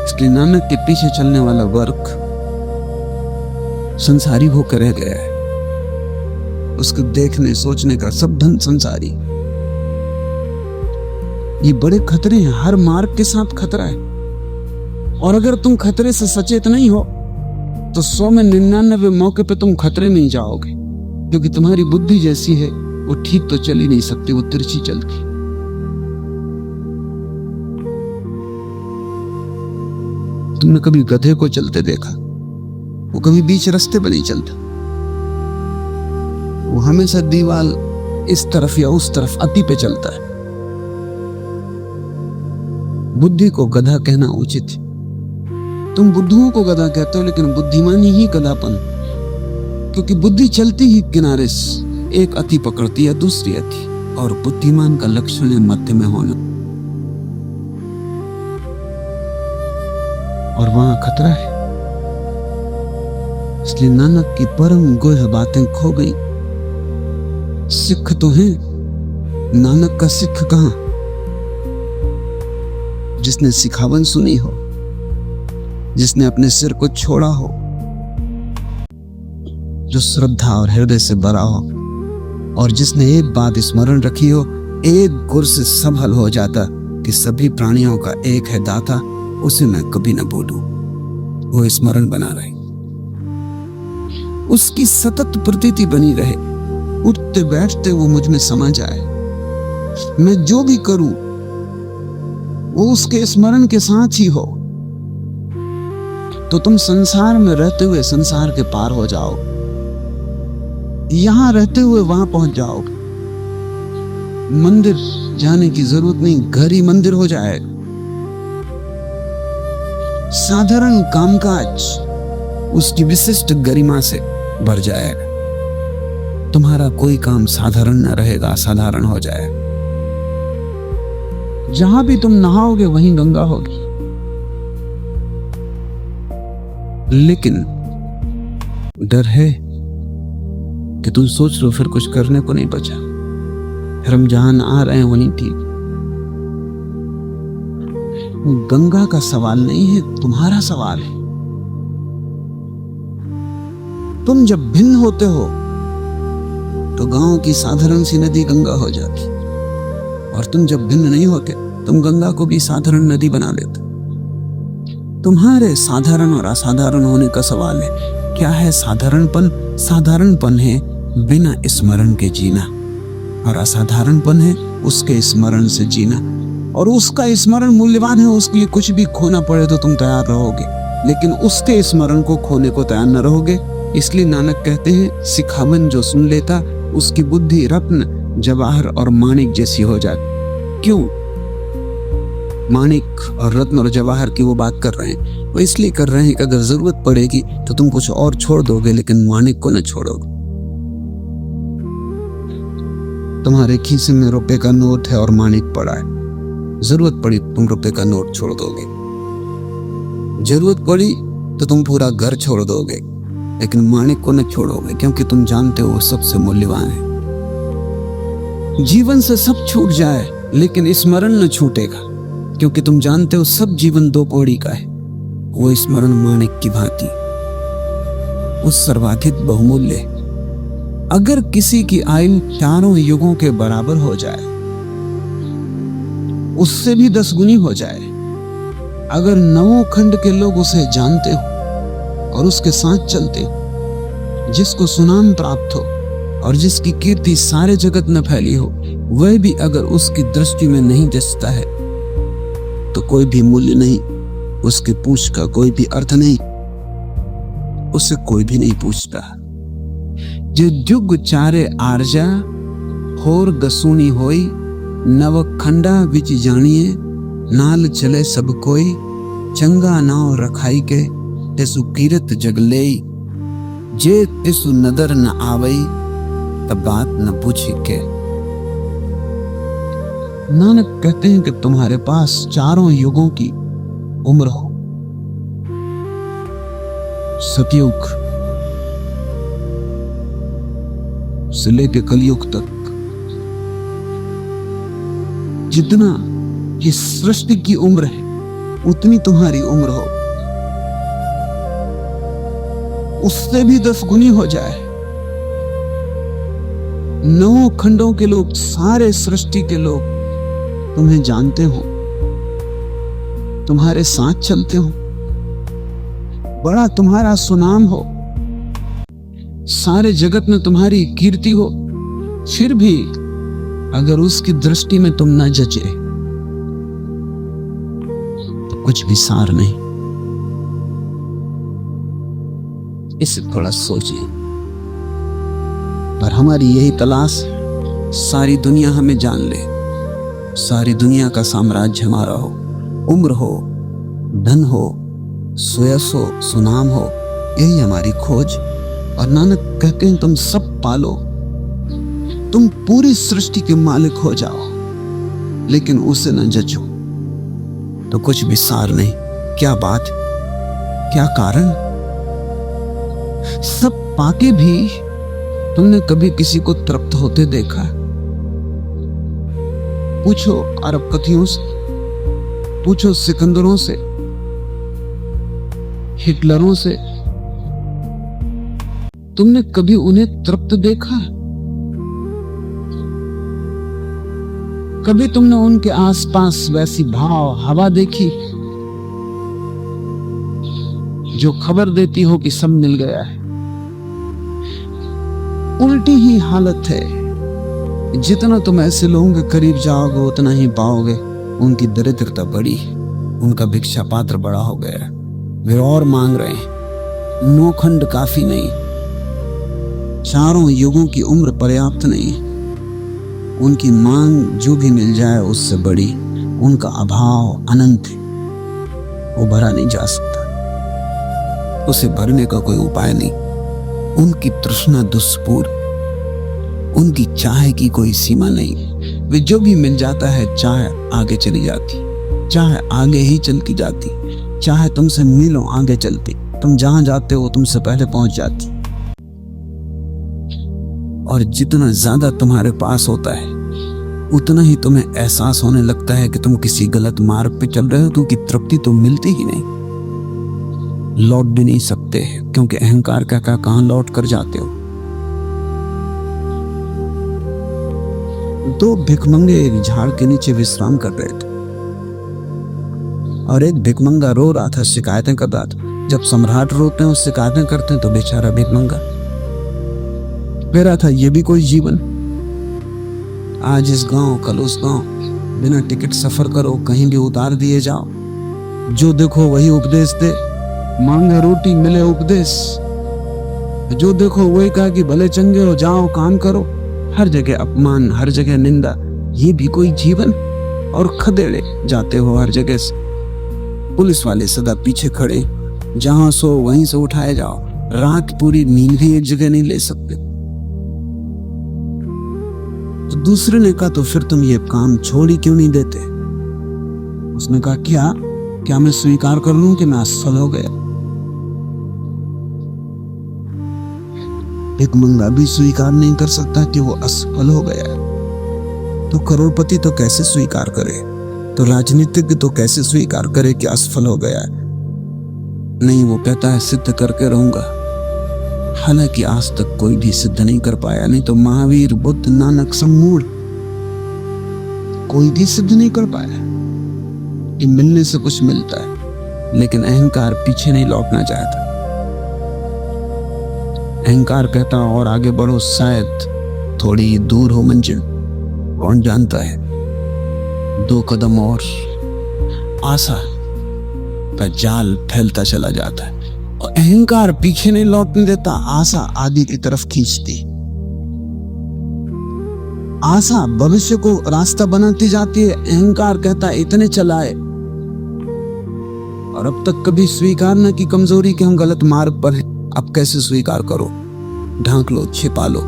इसलिए नानक के पीछे चलने वाला वर्ग संसारी होकर रह गया है, उसको देखने सोचने का सब धन संसारी। ये बड़े खतरे हैं, हर मार्ग के साथ खतरा है। और अगर तुम खतरे से सचेत नहीं हो तो 100 में 99 मौके पे तुम खतरे में ही जाओगे, क्योंकि तुम्हारी बुद्धि जैसी है वो ठीक तो चल ही नहीं सकती, वो तिरछी चलती। तुमने कभी गधे को चलते देखा? वो कभी बीच रास्ते पर नहीं चलता, वो हमेशा दीवाल इस तरफ या उस तरफ अति पे चलता है। बुद्धि को गधा कहना उचित है। तुम बुद्धुओं को गधा कहते हो, लेकिन बुद्धिमानी ही गधापन, क्योंकि बुद्धि चलती ही किनारे से, एक अति पकड़ती है दूसरी अति, और बुद्धिमान का लक्षण है मध्य में होना। और वहां खतरा है। इसलिए नानक की परम गोह बातें खो गई। सिख तो हैं, नानक का सिख कहां? जिसने सिखावन सुनी हो, जिसने अपने सिर को छोड़ा हो, जो श्रद्धा और हृदय से भरा हो, और जिसने एक बात स्मरण रखी हो, एक गुर से सब हल हो जाता कि सभी प्राणियों का एक है दाता, उसे मैं कभी न भूलूं। वो स्मरण बना रहे, उसकी सतत प्रतीति बनी रहे, उठते बैठते वो मुझ में समा जाए। मैं जो भी करूं वो उसके स्मरण के साथ ही हो, तो तुम संसार में रहते हुए संसार के पार हो जाओ, यहां रहते हुए वहां पहुंच जाओगे। मंदिर जाने की जरूरत नहीं, घर ही मंदिर हो जाएगा। साधारण कामकाज उसकी विशिष्ट गरिमा से भर जाएगा। तुम्हारा कोई काम साधारण न रहेगा, असाधारण हो जाएगा। जहां भी तुम नहाओगे वहीं गंगा होगी। लेकिन डर है कि तुम सोच लो फिर कुछ करने को नहीं बचा, फिर हम जहां आ रहे हैं वहीं ठीक। गंगा का सवाल नहीं है, तुम्हारा सवाल है। तुम जब भिन्न होते हो तो गांव की साधारण सी नदी गंगा हो जाती, और तुम जब भिन्न नहीं होते तुम गंगा को भी साधारण नदी बना लेते। तुम्हारे साधारण और असाधारण होने का सवाल है। क्या है साधारणपन? साधारणपन है बिना स्मरण के जीना, और असाधारणपन है उसके स्मरण से जीना। और उसका स्मरण मूल्यवान है, उसके लिए कुछ भी खोना पड़े तो तुम तैयार रहोगे, लेकिन उसके स्मरण को खोने को तैयार न रहोगे। इसलिए नानक कहते हैं, सिखावन जो सुन लेता उसकी बुद्धि रत्न, जवाहर और माणिक जैसी हो जाती। क्यों माणिक और रत्न और जवाहर की वो बात कर रहे हैं? वो इसलिए कर रहे हैं कि अगर जरूरत पड़ेगी तो तुम कुछ और छोड़ दोगे, लेकिन माणिक को न छोड़ोगे। तुम्हारे खीसे में रुपए का नोट है और माणिक पड़ा है, जरूरत पड़ी तुम रुपए का नोट छोड़ दोगे, जरूरत पड़ी तो तुम पूरा घर छोड़ दोगे, लेकिन माणिक को न छोड़ोगे, क्योंकि तुम जानते हो वो सबसे मूल्यवान है। जीवन से सब छूट जाए लेकिन स्मरण न छूटेगा, क्योंकि तुम जानते हो सब जीवन दो पौड़ी का है। वो स्मरण माणिक की भांति, वो सर्वाधिक बहुमूल्य। अगर किसी की आयु चारों युगों के बराबर हो जाए, उससे भी 10 गुनी हो जाए, अगर 9 खंड के लोग उसे जानते हो और उसके साथ चलते हो, जिसको सुनाम प्राप्त हो और जिसकी कीर्ति सारे जगत में फैली हो, वह भी अगर उसकी दृष्टि में नहीं जचता है तो कोई भी मूल्य नहीं, उसके पूछ का कोई भी अर्थ नहीं, उसे कोई भी नहीं पूछता। जे जुग चारे आरजा होर गसूनी होई, नव खंडा विच जानिए नाल चले सब कोई, चंगा नाव रखाई के तिसु कीरत जग लेई, जे तिसु नदर न आवई तब बात न पूछी के। नानक कहते हैं कि तुम्हारे पास चारों युगों की उम्र हो, सतयुग से लेकर कलयुग तक, जितना ये सृष्टि की उम्र है उतनी तुम्हारी उम्र हो, उससे भी 10 गुनी हो जाए। 9 खंडों के लोग, सारे सृष्टि के लोग तुम्हें जानते हो, तुम्हारे साथ चलते हो, बड़ा तुम्हारा सुनाम हो, सारे जगत में तुम्हारी कीर्ति हो, फिर भी अगर उसकी दृष्टि में तुम न जचे तो कुछ भी सार नहीं। इसे थोड़ा सोचिए। पर हमारी यही तलाश, सारी दुनिया हमें जान ले, सारी दुनिया का साम्राज्य हमारा हो, उम्र हो, धन हो, सुयस हो, सुनाम हो, यही हमारी खोज। और नानक कहते हैं तुम सब पालो, तुम पूरी सृष्टि के मालिक हो जाओ, लेकिन उसे न जचो तो कुछ भी सार नहीं। क्या बात, क्या कारण? सब पाके भी तुमने कभी किसी को तृप्त होते देखा? पूछो अरबपतियों से, पूछो सिकंदरों से, हिटलरों से, तुमने कभी उन्हें तृप्त देखा? कभी तुमने उनके आसपास वैसी भाव हवा देखी जो खबर देती हो कि सब मिल गया है? उल्टी ही हालत है। जितना तुम ऐसे लोगों के करीब जाओगे उतना ही पाओगे उनकी दरिद्रता बढ़ी, उनका भिक्षा पात्र बड़ा हो गया, वे और मांग रहे हैं। नौखंड काफी नहीं, चारों युगों की उम्र पर्याप्त नहीं। उनकी मांग जो भी मिल जाए उससे बड़ी, उनका अभाव अनंत है, वो भरा नहीं जा सकता, उसे भरने का कोई उपाय नहीं। उनकी तृष्णा दुष्पूर, उनकी चाह की कोई सीमा नहीं। वे जो भी मिल जाता है चाह आगे चली जाती, चाह आगे ही चलती जाती, चाहे तुमसे मिलो आगे चलती, तुम जहां जाते हो तुमसे पहले पहुंच जाती। और जितना ज्यादा तुम्हारे पास होता है उतना ही तुम्हें एहसास होने लगता है कि तुम किसी गलत मार्ग पे चल रहे हो, क्योंकि तृप्ति तो मिलती ही नहीं, लौट भी नहीं सकते क्योंकि अहंकार का कहां लौट कर जाते हो। दो भिखमंगे एक झाड़ के नीचे विश्राम कर रहे थे और एक भिखमंगा रो रहा था, शिकायतें कर रहा था। जब सम्राट रोते हैं और शिकायतें करते हैं तो बेचारा भिखमंगा कह रहा था, ये भी कोई जीवन? आज इस गांव कल उस गांव, बिना टिकट सफर करो, कहीं भी उतार दिए जाओ, जो देखो वही उपदेश दे, मांगे रोटी मिले उपदेश, जो देखो वही कहा कि भले चंगे हो जाओ काम करो, हर जगह अपमान, हर जगह निंदा, ये भी कोई जीवन? और खदेड़े जाते हो हर जगह से, पुलिस वाले सदा पीछे खड़े, जहां सो वहीं से उठाए जाओ, रात पूरी नींद भी एक जगह नहीं ले सकते। तो दूसरे ने कहा, तो फिर तुम ये काम छोड़ ही क्यों नहीं देते? उसने कहा, क्या मैं स्वीकार कर लूं कि मैं असफल हो गया? एक मंगा भी स्वीकार नहीं कर सकता कि वो असफल हो गया, तो करोड़पति तो कैसे स्वीकार करे, तो राजनीतिज्ञ तो कैसे स्वीकार करे कि असफल हो गया है? नहीं, वो कहता है सिद्ध करके रहूंगा। हालांकि आज तक कोई भी सिद्ध नहीं कर पाया, नहीं तो महावीर, बुद्ध, नानक, सम्मूढ़, कोई भी सिद्ध नहीं कर पाया कि मिलने से कुछ मिलता है। लेकिन अहंकार पीछे नहीं लौटना चाहता। अहंकार कहता और आगे बढ़ो, शायद थोड़ी दूर हो मंजिल, कौन जानता है। 2 कदम और, आशा का जाल फैलता चला जाता है और अहंकार पीछे नहीं लौटने देता, आशा आदि की तरफ खींचती। आशा भविष्य को रास्ता बनाती जाती है, अहंकार कहता है इतने चलाए। और अब तक कभी स्वीकार न की कमजोरी कि हम गलत मार्ग पर हैं, अब कैसे स्वीकार करो? ढांक लो, छिपा लो,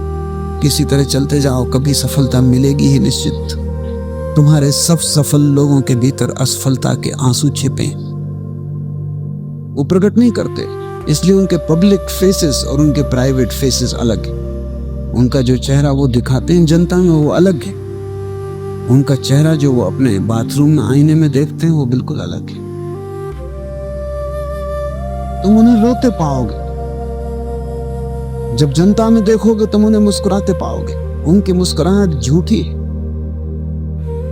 किसी तरह चलते जाओ, कभी सफलता मिलेगी ही निश्चित। तुम्हारे सब सफल लोगों के भीतर असफलता के आंसू छिपे, वो प्रकट नहीं करते, इसलिए उनके पब्लिक फेसेस और उनके प्राइवेट फेसेस अलग है। उनका जो चेहरा वो दिखाते हैं जनता में वो अलग है, उनका चेहरा जो वो अपने बाथरूम में आईने में देखते हैं वो बिल्कुल अलग है। तुम उन्हें रोते पाओगे, जब जनता में देखोगे तुम उन्हें मुस्कुराते पाओगे। उनकी मुस्कुराहट झूठी है,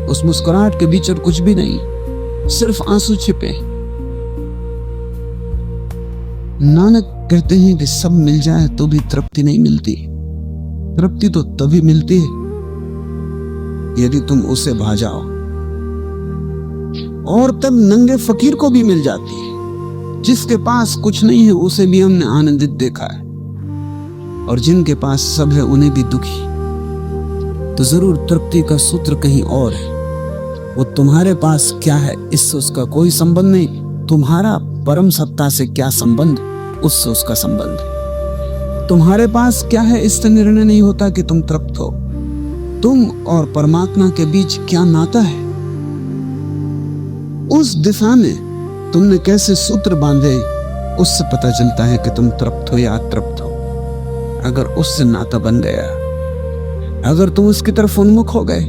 उस मुस्कुराहट के भीतर कुछ भी नहीं, सिर्फ आंसू छिपे। नानक कहते हैं कि सब मिल जाए तो भी तृप्ति नहीं मिलती। तृप्ति तो तभी मिलती है यदि तुम उसे भा जाओ, और तब नंगे फकीर को भी मिल जाती है। जिसके पास कुछ नहीं है उसे भी हमने आनंदित देखा है, और जिनके पास सब है उन्हें भी दुखी। तो जरूर तृप्ति का सूत्र कहीं और है। वो तुम्हारे पास क्या है इससे उसका कोई संबंध नहीं, तुम्हारा परम सत्ता से क्या संबंध, उससे उसका संबंध है। तुम्हारे पास क्या है इससे निर्णय नहीं होता कि तुम तृप्त हो। तुम और परमात्मा के बीच क्या नाता है, उस दिशा में तुमने कैसे सूत्र बांधे, उससे पता चलता है कि तुम तृप्त हो या अतृप्त हो। अगर उससे नाता बन गया, अगर तुम उसकी तरफ उन्मुख हो गए,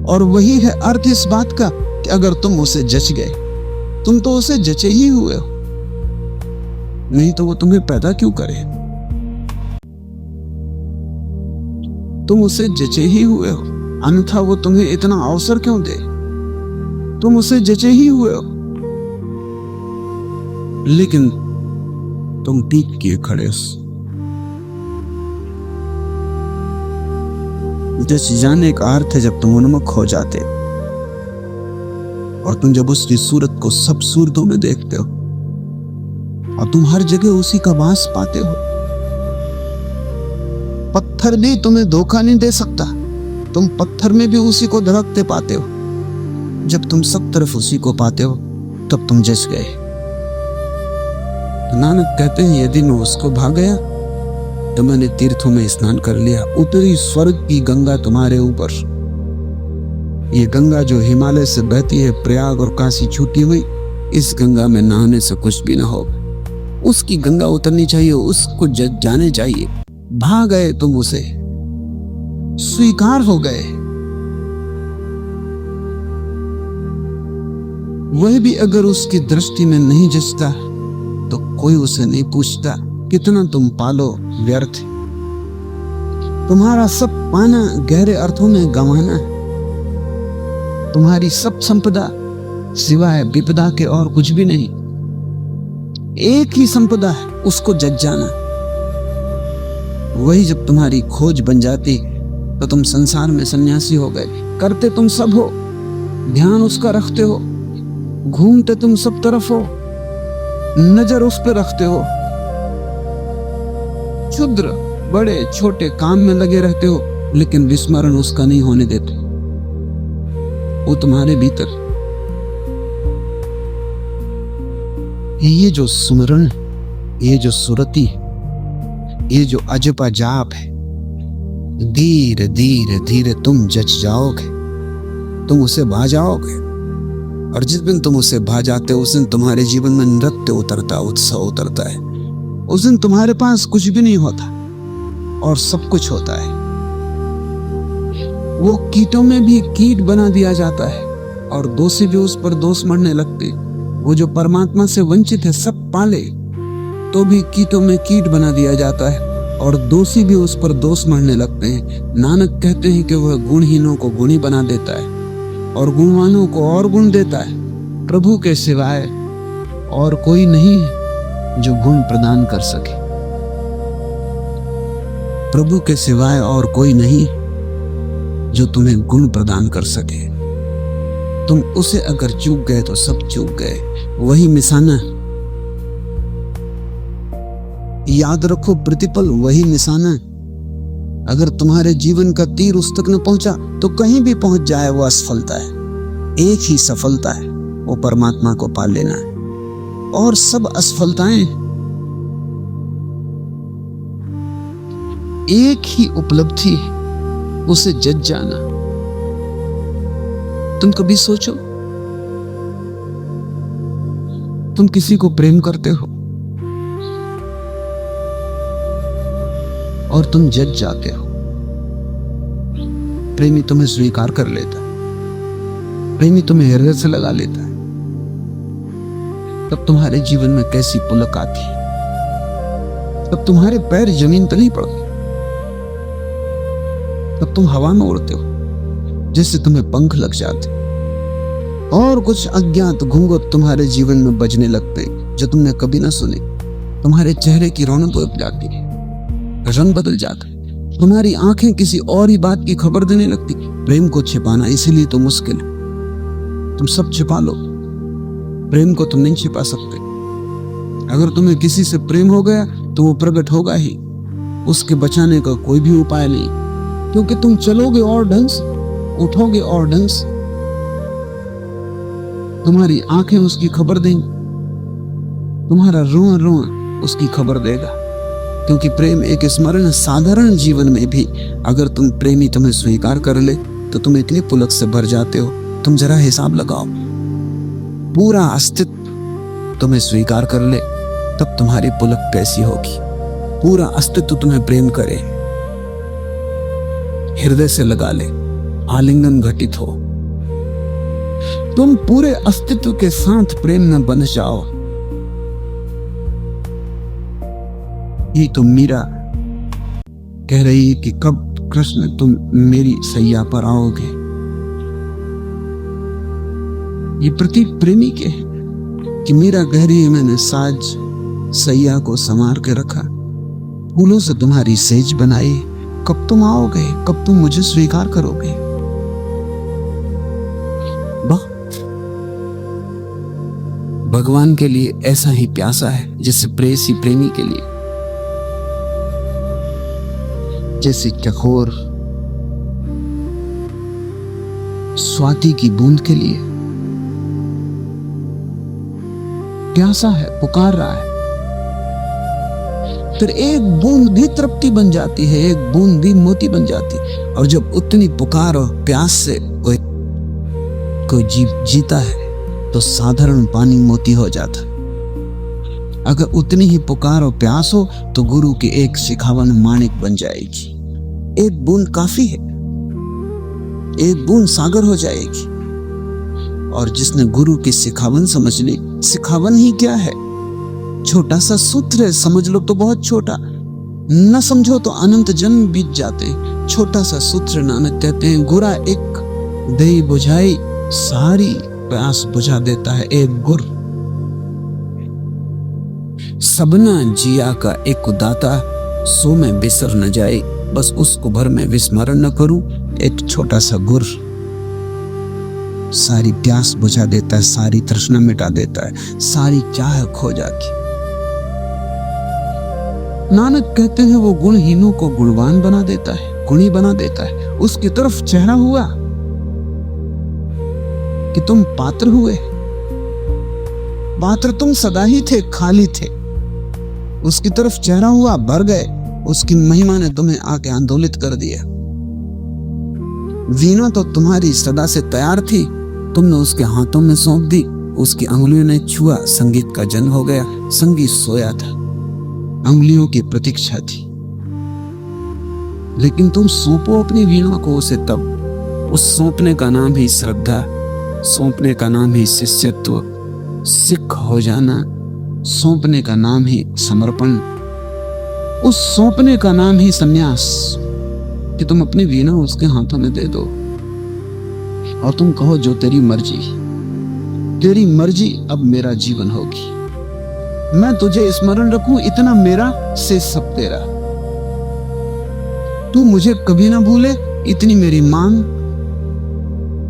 और वही है अर्थ इस बात का कि अगर तुम उसे जच गए, तुम तो उसे जचे ही हुए हो, नहीं तो वो तुम्हें पैदा क्यों करे? तुम उसे जचे ही हुए हो, अन्यथा वो तुम्हें इतना अवसर क्यों दे? तुम उसे जचे ही हुए हो, लेकिन तुम टीक किए खड़े हो। जच जाने का अर्थ है जब तुम उन्मुख हो जाते हो, और तुम जब उसकी सूरत को सब सूरतों में देखते हो, और तुम हर जगह उसी का वास पाते हो। पत्थर भी तुम्हें धोखा नहीं दे सकता, तुम पत्थर में भी उसी को धड़कते पाते हो। जब तुम सब तरफ उसी को पाते हो, तब तुम जच गए। तो नानक कहते हैं, यदि मैं उसको भाग गया तो मैंने तीर्थों में स्नान कर लिया, उतरी स्वर्ग की गंगा तुम्हारे ऊपर। ये गंगा जो हिमालय से बहती है, प्रयाग और काशी छूटी हुई, इस गंगा में नहाने से कुछ भी ना होगा। उसकी गंगा उतरनी चाहिए, उसको जाने चाहिए। भाग गए तुम उसे, स्वीकार हो गए। वह भी अगर उसकी दृष्टि में नहीं जचता तो कोई उसे नहीं पूछता कितना तुम पालो व्यर्थ। तुम्हारा सब पाना गहरे अर्थों में गंवाना है। तुम्हारी सब संपदा सिवाय विपदा के और कुछ भी नहीं। एक ही संपदा है, उसको जज जाना। वही जब तुम्हारी खोज बन जाती तो तुम संसार में सन्यासी हो गए। करते तुम सब हो, ध्यान उसका रखते हो, घूमते तुम सब तरफ हो, नजर उस पर रखते हो, क्षुद्र बड़े छोटे काम में लगे रहते हो, लेकिन विस्मरण उसका नहीं होने देते। वो तुम्हारे भीतर। ये जो सुमरण, ये जो सुरति, ये जो अजपा जाप है, धीरे धीरे धीरे तुम जच जाओगे, तुम उसे भा जाओगे। और जिस दिन तुम उसे भा जाते हो, उस दिन तुम्हारे जीवन में नृत्य उतरता, उत्सव उतरता है। उस दिन तुम्हारे पास कुछ भी नहीं होता और सब कुछ होता है। वो कीटों में भी कीट बना दिया जाता है, और दोषी भी उस पर दोष मढ़ने लगते। वो जो परमात्मा से वंचित है, सब पाले, तो भी कीटों में कीट बना दिया जाता है, और दोषी भी उस पर दोष मढ़ने लगते हैं। नानक कहते हैं कि वह गुणहीनों को गुणी बना देता है और गुणवानों को और गुण देता है। प्रभु के सिवाय और कोई नहीं है जो गुण प्रदान कर सके। प्रभु के सिवाय और कोई नहीं जो तुम्हें गुण प्रदान कर सके। तुम उसे अगर चूक गए तो सब चूक गए। वही निशाना, याद रखो, प्रतिपल वही निशाना। अगर तुम्हारे जीवन का तीर उस तक न पहुंचा तो कहीं भी पहुंच जाए वो असफलता है। एक ही सफलता है, वो परमात्मा को पा लेना है, और सब असफलताएं एक ही उपलब्धि है, उसे जज जाना। तुम कभी सोचो, तुम किसी को प्रेम करते हो और तुम जज जाते हो। प्रेमी तुम्हें स्वीकार कर लेता है, प्रेमी तुम्हें हृदय से लगा लेता है, तब तुम्हारे जीवन में कैसी पुलक आती है। तब तुम्हारे पैर जमीन पर नहीं पड़ते, तब तुम हवा में उड़ते हो जैसे तुम्हें पंख लग जाते, और कुछ अज्ञात घूंघट तुम्हारे जीवन में बजने लगते जो तुमने कभी ना सुने। तुम्हारे चेहरे की रौनक उड़ जाती है, रंग बदल जाता है, तुम्हारी आंखें किसी और ही बात की खबर देने लगती। प्रेम को छिपाना इसीलिए तो मुश्किल है। तुम सब छिपा लो, प्रेम को तुम नहीं छिपा सकते। अगर तुम्हें किसी से प्रेम हो गया तो वो प्रकट होगा ही, उसके बचाने का कोई भी उपाय नहीं, क्योंकि तुम चलोगे और ढंग से, उठोगे और ढंग से। तुम्हारी आंखें उसकी खबर देंगी, तुम्हारा रोआ रोआ उसकी खबर देगा, क्योंकि प्रेम एक स्मरण। साधारण जीवन में भी अगर तुम प्रेमी तुम्हें स्वीकार कर ले तो तुम इतनी पुलक से भर जाते हो। तुम जरा हिसाब लगाओ, पूरा अस्तित्व तुम्हें स्वीकार कर ले, तब तुम्हारी पुलक कैसी होगी। पूरा अस्तित्व तुम्हें प्रेम करे, हृदय से लगा ले, आलिंगन घटित हो, तुम पूरे अस्तित्व के साथ प्रेम में बंध जाओ। ये तो मीरा कह रही है कि कब कृष्ण तुम मेरी सैया पर आओगे। ये प्रतीक प्रेमी के कि मीरा कह रही है मैंने साज सैया को संवार के रखा, फूलों से तुम्हारी सेज बनाई, कब तुम आओगे, कब तुम मुझे स्वीकार करोगे। भगवान के लिए ऐसा ही प्यासा है जैसे प्रेयसी प्रेमी के लिए, जैसे चकोर स्वाति की बूंद के लिए प्यासा है, पुकार रहा है। फिर एक बूंद भी तृप्ति बन जाती है, एक बूंद भी मोती बन जाती है। और जब उतनी पुकार और प्यास से कोई जीता है तो साधारण पानी मोती हो जाता। अगर उतनी ही पुकार और प्यास हो तो गुरु की एक सिखावन माणिक बन जाएगी। एक बूंद काफी है, एक बूंद सागर हो जाएगी। और जिसने गुरु की सिखावन समझ ली, सिखावन ही क्या है, छोटा सा सूत्र है, समझ लो तो बहुत छोटा, न समझो तो अनंत जन्म बीत जाते। छोटा सा सूत्र नानक कहते हैं, गुरा एक दई बुझाई सारी प्यास बुझा देता है एक गुर। सबना जिया का एक दाता सो में बिसर न जाए, बस उसको भर में विस्मरण न करूं, एक छोटा सा गुर सारी प्यास बुझा देता है, सारी तृष्णा मिटा देता है, सारी चाह खो जाती। नानक कहते हैं वो गुणहीनों को गुणवान बना देता है, गुणी बना देता है। उसकी तरफ चेहरा हुआ कि तुम पात्र हुए, पात्र तुम सदा ही थे, खाली थे। उसकी तरफ चेहरा हुआ, भर गए, उसकी महिमा ने तुम्हें आके आंदोलित कर दिया। वीणा तो तुम्हारी सदा से तैयार थी, तुमने उसके हाथों में सौंप दी, उसकी अंगुलियों ने छुआ, संगीत का जन्म हो गया। संगीत सोया था, अंगुलियों की प्रतीक्षा थी, लेकिन तुम सौंपो अपनी वीणा को उसे। तब उस सौंपने का नाम ही श्रद्धा, सौंपने का नाम ही शिष्यत्व, सिख हो जाना, सौंपने का नाम ही समर्पण, उस सौंपने का नाम ही संन्यास, कि तुम अपनी वीणा उसके हाथों में दे दो और तुम कहो जो तेरी मर्जी, तेरी मर्जी अब मेरा जीवन होगी। मैं तुझे स्मरण रखूं, इतना मेरा से सब तेरा, तू मुझे कभी ना भूले, इतनी मेरी मांग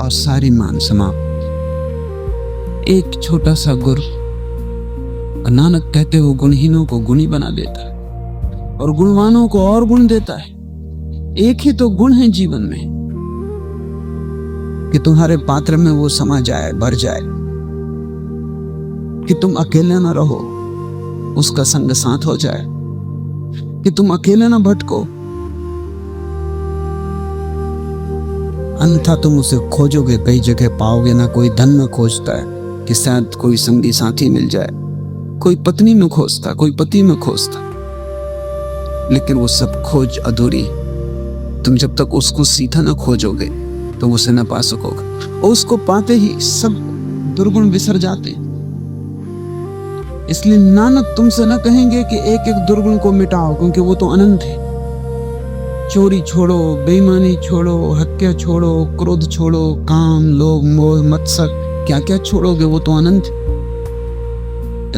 और सारी मांग समाप्त। एक छोटा सा गुर, नानक कहते हो गुणहीनों को गुणी बना देता है और गुणवानों को और गुण देता है। एक ही तो गुण है जीवन में कि तुम्हारे पात्र में वो समा जाए, भर जाए, कि तुम अकेले ना रहो, उसका संग साथ हो जाए, कि तुम अकेले ना भटको, अन्यथा तुम उसे खोजोगे, कई जगह पाओगे ना। कोई धन में खोजता है कि शायद कोई संगी साथी मिल जाए, कोई पत्नी में खोजता, कोई पति में खोजता, लेकिन वो सब खोज अधूरी। तुम जब तक उसको सीधा ना खोजोगे तो उसे ना पा सकोगे, और उसको पाते ही सब दुर्गुण बिसर जाते हैं। इसलिए नानक तुमसे न कहेंगे कि एक एक दुर्गुण को मिटाओ, क्योंकि वो तो अनंत है। चोरी छोड़ो, बेईमानी छोड़ो, हत्या छोड़ो, क्रोध छोड़ो, काम, लोभ, मोह, मत्सर, क्या क्या छोड़ोगे, वो तो अनंत है।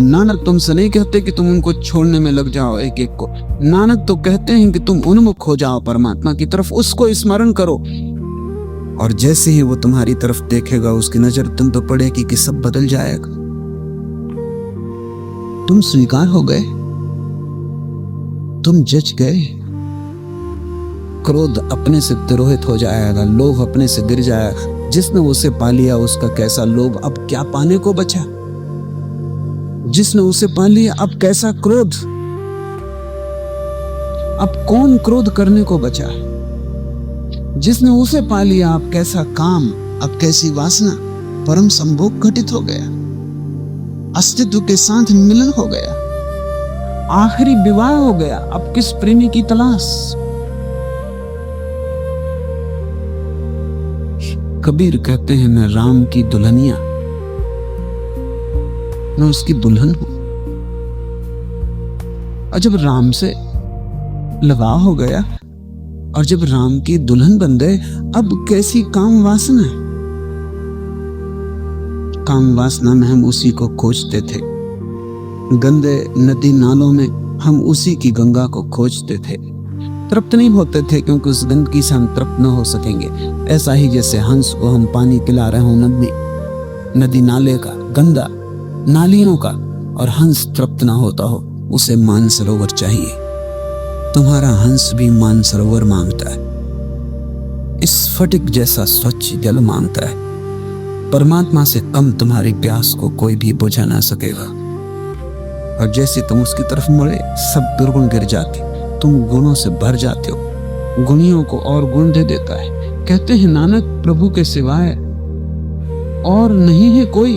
नानक तुमसे नहीं कहते कि तुम उनको छोड़ने में लग जाओ एक एक को। नानक तो कहते हैं कि तुम उन्मुख हो जाओ परमात्मा की तरफ, उसको स्मरण करो, और जैसे ही वो तुम्हारी तरफ देखेगा, उसकी नजर तुम तो पड़ेगी कि सब बदल जाएगा। तुम स्वीकार हो गए, तुम जच गए, क्रोध अपने से तिरोहित हो जाएगा, लोभ अपने से गिर जाएगा। जिसने उसे पा लिया उसका कैसा लोभ, अब क्या पाने को बचा। जिसने उसे पा लिया अब कैसा क्रोध, अब कौन क्रोध करने को बचा। जिसने उसे पा लिया अब कैसा काम, अब कैसी वासना। परम संभोग घटित हो गया, अस्तित्व के साथ मिलन हो गया। आखिरी विवाह हो गया, अब किस प्रेमी की तलाश। कबीर कहते हैं मैं राम की दुल्हनिया, मैं उसकी दुल्हन हूं। और जब राम से लगाव हो गया और जब राम की दुल्हन बन गए, अब कैसी काम वासना है। काम वासना में हम उसी को खोजते थे, गंदे नदी नालों में हम उसी की गंगा को खोजते थे। तृप्त नहीं होते थे क्योंकि उस गंदगी से हम तृप्त न हो सकेंगे। ऐसा ही जैसे हंस को हम पानी पिला रहे हो नदी नाले का, गंदा नालियों का, और हंस तृप्त ना होता हो, उसे मानसरोवर चाहिए। तुम्हारा हंस भी मानसरोवर मांगता है, स्फटिक जैसा स्वच्छ जल मांगता है। परमात्मा से कम तुम्हारी प्यास को कोई भी बुझा ना सकेगा। और जैसे तुम उसकी तरफ मुड़े, सब दुर्गुण गिर जाते, तुम गुणों से भर जाते हो। गुणियों को और गुण दे देता है। कहते हैं नानक प्रभु के सिवाय और नहीं है कोई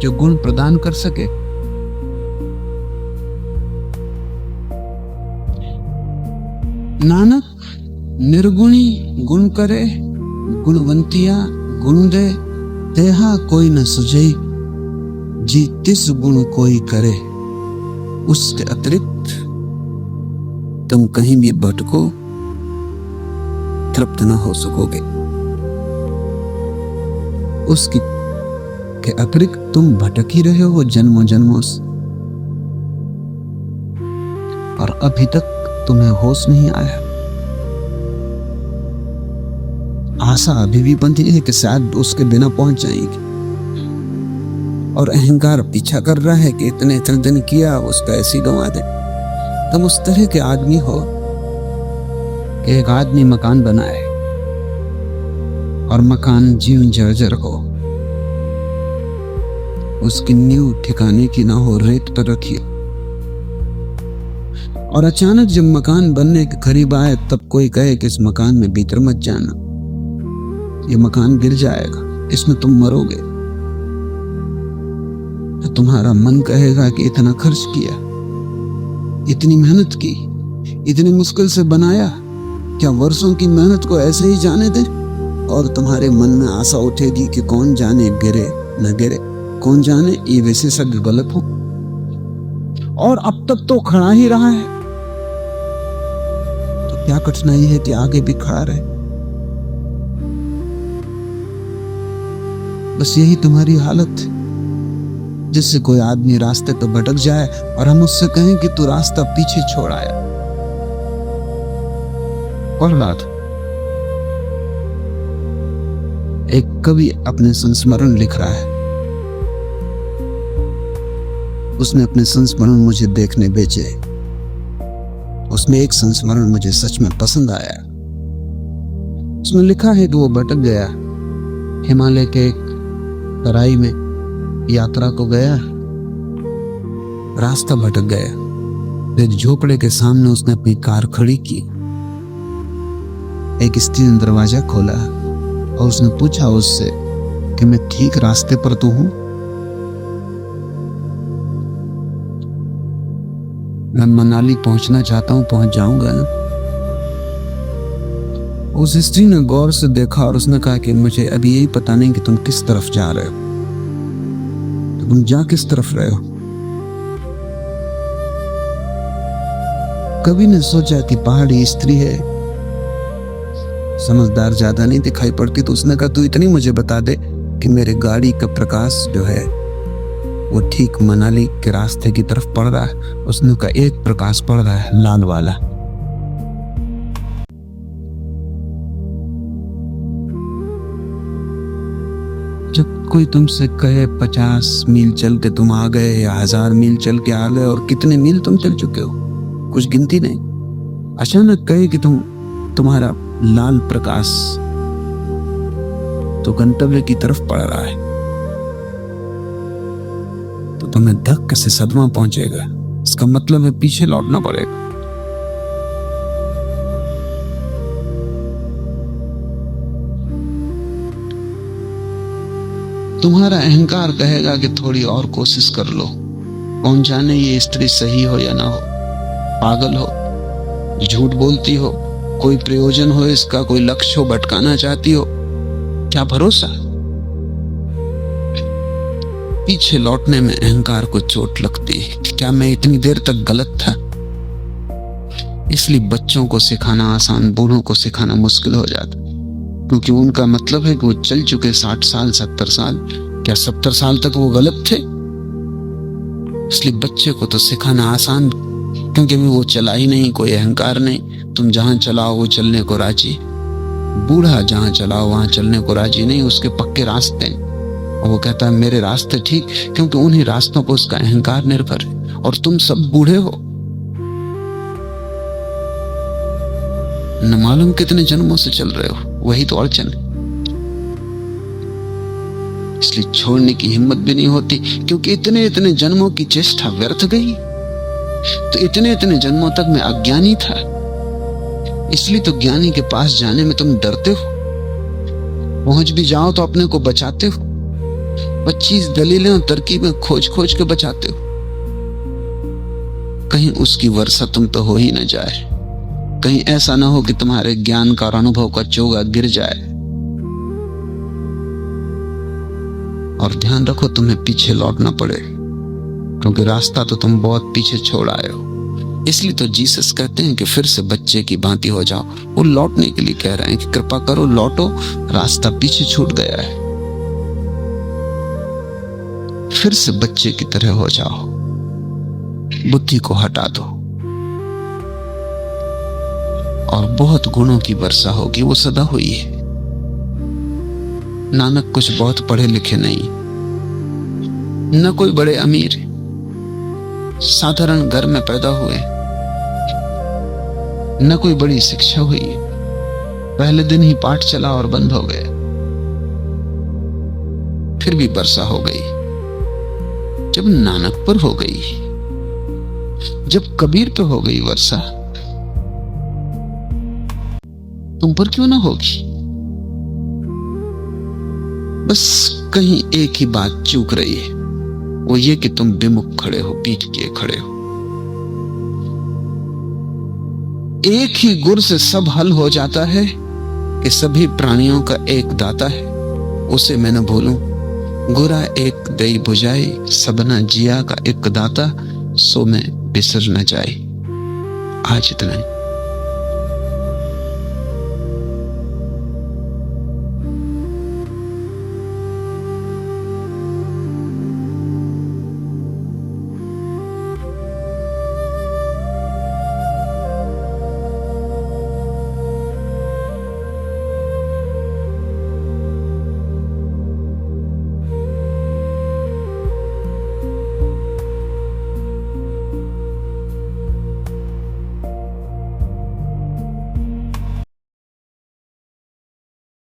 जो गुण प्रदान कर सके। नानक निर्गुणी गुण करे, गुणवंतिया गुण दे, तेहा कोई न सुझे, जी तिस गुण कोई करे। उसके अतिरिक्त तुम कहीं भी भटको, तृप्त न हो सकोगे। उसकी के अतिरिक्त तुम भटक ही रहे हो जन्मों जन्मों से, और अभी तक तुम्हें होश नहीं आया। आशा अभी भी बंधी है कि शायद उसके बिना पहुंच जाएंगे, और अहंकार पीछा कर रहा है कि इतने दिन किया, उसका ऐसी गंवा दे। तुम उस तरह के आदमी हो कि एक आदमी मकान बनाए और मकान जीव जर्जर हो, उसकी नींव ठिकाने की ना हो, रेत पर रखी, और अचानक जब मकान बनने के करीब आए तब कोई कहे कि इस मकान में भीतर मत जाना, ये मकान गिर जाएगा, इसमें तुम मरोगे। तो तुम्हारा मन कहेगा कि इतना खर्च किया, इतनी मेहनत की, इतनी मुश्किल से बनाया, क्या वर्षों की मेहनत को ऐसे ही जाने दे। और तुम्हारे मन में आशा उठेगी कि कौन जाने गिरे न गिरे, कौन जाने ये विशेषज्ञ गलत हो, और अब तक तो खड़ा ही रहा है, तो क्या कठिनाई है कि आगे भी खड़ा रहे। बस यही तुम्हारी हालत है, जिससे कोई आदमी रास्ते पर भटक जाए और हम उससे कहें कि तू रास्ता पीछे छोड़ आया। और बात, एक कवि अपने संस्मरण लिख रहा है, उसने अपने संस्मरण मुझे देखने भेजे। उसमें एक संस्मरण मुझे सच में पसंद आया। उसमें लिखा है कि वो भटक गया, हिमालय के तराई में यात्रा को गया, रास्ता भटक गया। फिर झोपड़े के सामने उसने अपनी कार खड़ी की। एक स्त्री ने दरवाजा खोला और उसने पूछा उससे कि मैं ठीक रास्ते पर तो हूं। मैं मनाली पहुंचना चाहता हूं, पहुंच जाऊंगा ना। उस स्त्री ने गौर से देखा और उसने कहा कि मुझे अभी यही पता नहीं कि तुम किस तरफ जा रहे हो, तो तुम जा किस तरफ रहे हो। कवि ने सोचा कि पहाड़ी स्त्री है, समझदार ज्यादा नहीं दिखाई पड़ती, तो उसने कहा तू इतनी मुझे बता दे कि मेरे गाड़ी का प्रकाश जो है वो ठीक मनाली के रास्ते की तरफ पड़ रहा है। उसने कहा एक प्रकाश पड़ रहा है, लाल वाला। जब कोई तुमसे कहे 50 मील चल के तुम आ गए या 1000 मील चल के आ गए, और कितने मील तुम चल चुके हो कुछ गिनती नहीं, अचानक कहे कि तुम्हारा लाल प्रकाश तो गंतव्य की तरफ पड़ रहा है, तो तुम्हें धक्के से सदमा पहुंचेगा। इसका मतलब है पीछे लौटना पड़ेगा। तुम्हारा अहंकार कहेगा कि थोड़ी और कोशिश कर लो, कौन जाने ये स्त्री सही हो या ना हो, पागल हो, झूठ बोलती हो, कोई प्रयोजन हो इसका, कोई लक्ष्य हो, भटकाना चाहती हो, क्या भरोसा। पीछे लौटने में अहंकार को चोट लगती है कि क्या मैं इतनी देर तक गलत था। इसलिए बच्चों को सिखाना आसान, बूढ़ों को सिखाना मुश्किल हो जाता, क्योंकि उनका मतलब है कि वो चल चुके 60 साल 70 साल, क्या 70 साल तक वो गलत थे। इसलिए बच्चे को तो सिखाना आसान, क्योंकि वो चला ही नहीं, कोई अहंकार नहीं, तुम जहां चलाओ वो चलने को राजी। बूढ़ा जहां चलाओ वहां चलने को राजी नहीं, उसके पक्के रास्ते हैं और वो कहता है मेरे रास्ते ठीक, क्योंकि उन्हीं रास्तों पर उसका अहंकार निर्भर है। और तुम सब बूढ़े हो, न मालूम कितने जन्मों से चल रहे हो, वही तो अड़चन है। इसलिए छोड़ने की हिम्मत भी नहीं होती, क्योंकि इतने इतने जन्मों की चेष्टा व्यर्थ गई। तो इतने इतने जन्मों तक मैं अज्ञानी था, इसलिए तो ज्ञानी के पास जाने में तुम डरते हो। पहुंच भी जाओ तो अपने को बचाते हो, 25 दलीलें और तरकीबें खोज खोज के बचाते हो। कहीं उसकी वर्षा तुम तो हो ही न जाए, कहीं ऐसा ना हो कि तुम्हारे ज्ञान का और अनुभव का चोगा गिर जाए। और ध्यान रखो तुम्हें पीछे लौटना पड़े, क्योंकि रास्ता तो तुम बहुत पीछे छोड़ आए हो। इसलिए तो जीसस कहते हैं कि फिर से बच्चे की भांति हो जाओ। वो लौटने के लिए कह रहे हैं कि कृपा करो लौटो, रास्ता पीछे छूट गया है। फिर से बच्चे की तरह हो जाओ, बुद्धि को हटा दो और बहुत गुणों की वर्षा होगी। वो सदा हुई है। नानक कुछ बहुत पढ़े लिखे नहीं, न कोई बड़े अमीर, साधारण घर में पैदा हुए, न कोई बड़ी शिक्षा हुई, पहले दिन ही पाठ चला और बंद हो गए। फिर भी वर्षा हो गई। जब नानक पर हो गई, जब कबीर पे हो गई वर्षा, तुम पर क्यों ना होगी। बस कहीं एक ही बात चूक रही है, वो ये कि तुम विमुख खड़े हो, पीठ किए खड़े हो। एक ही गुर से सब हल हो जाता है कि सभी प्राणियों का एक दाता है, उसे मैं न भूलूं। गुरा एक दई बुझाई, सबना जिया का एक दाता, सो मैं बिसर न जाए। आज इतना ही।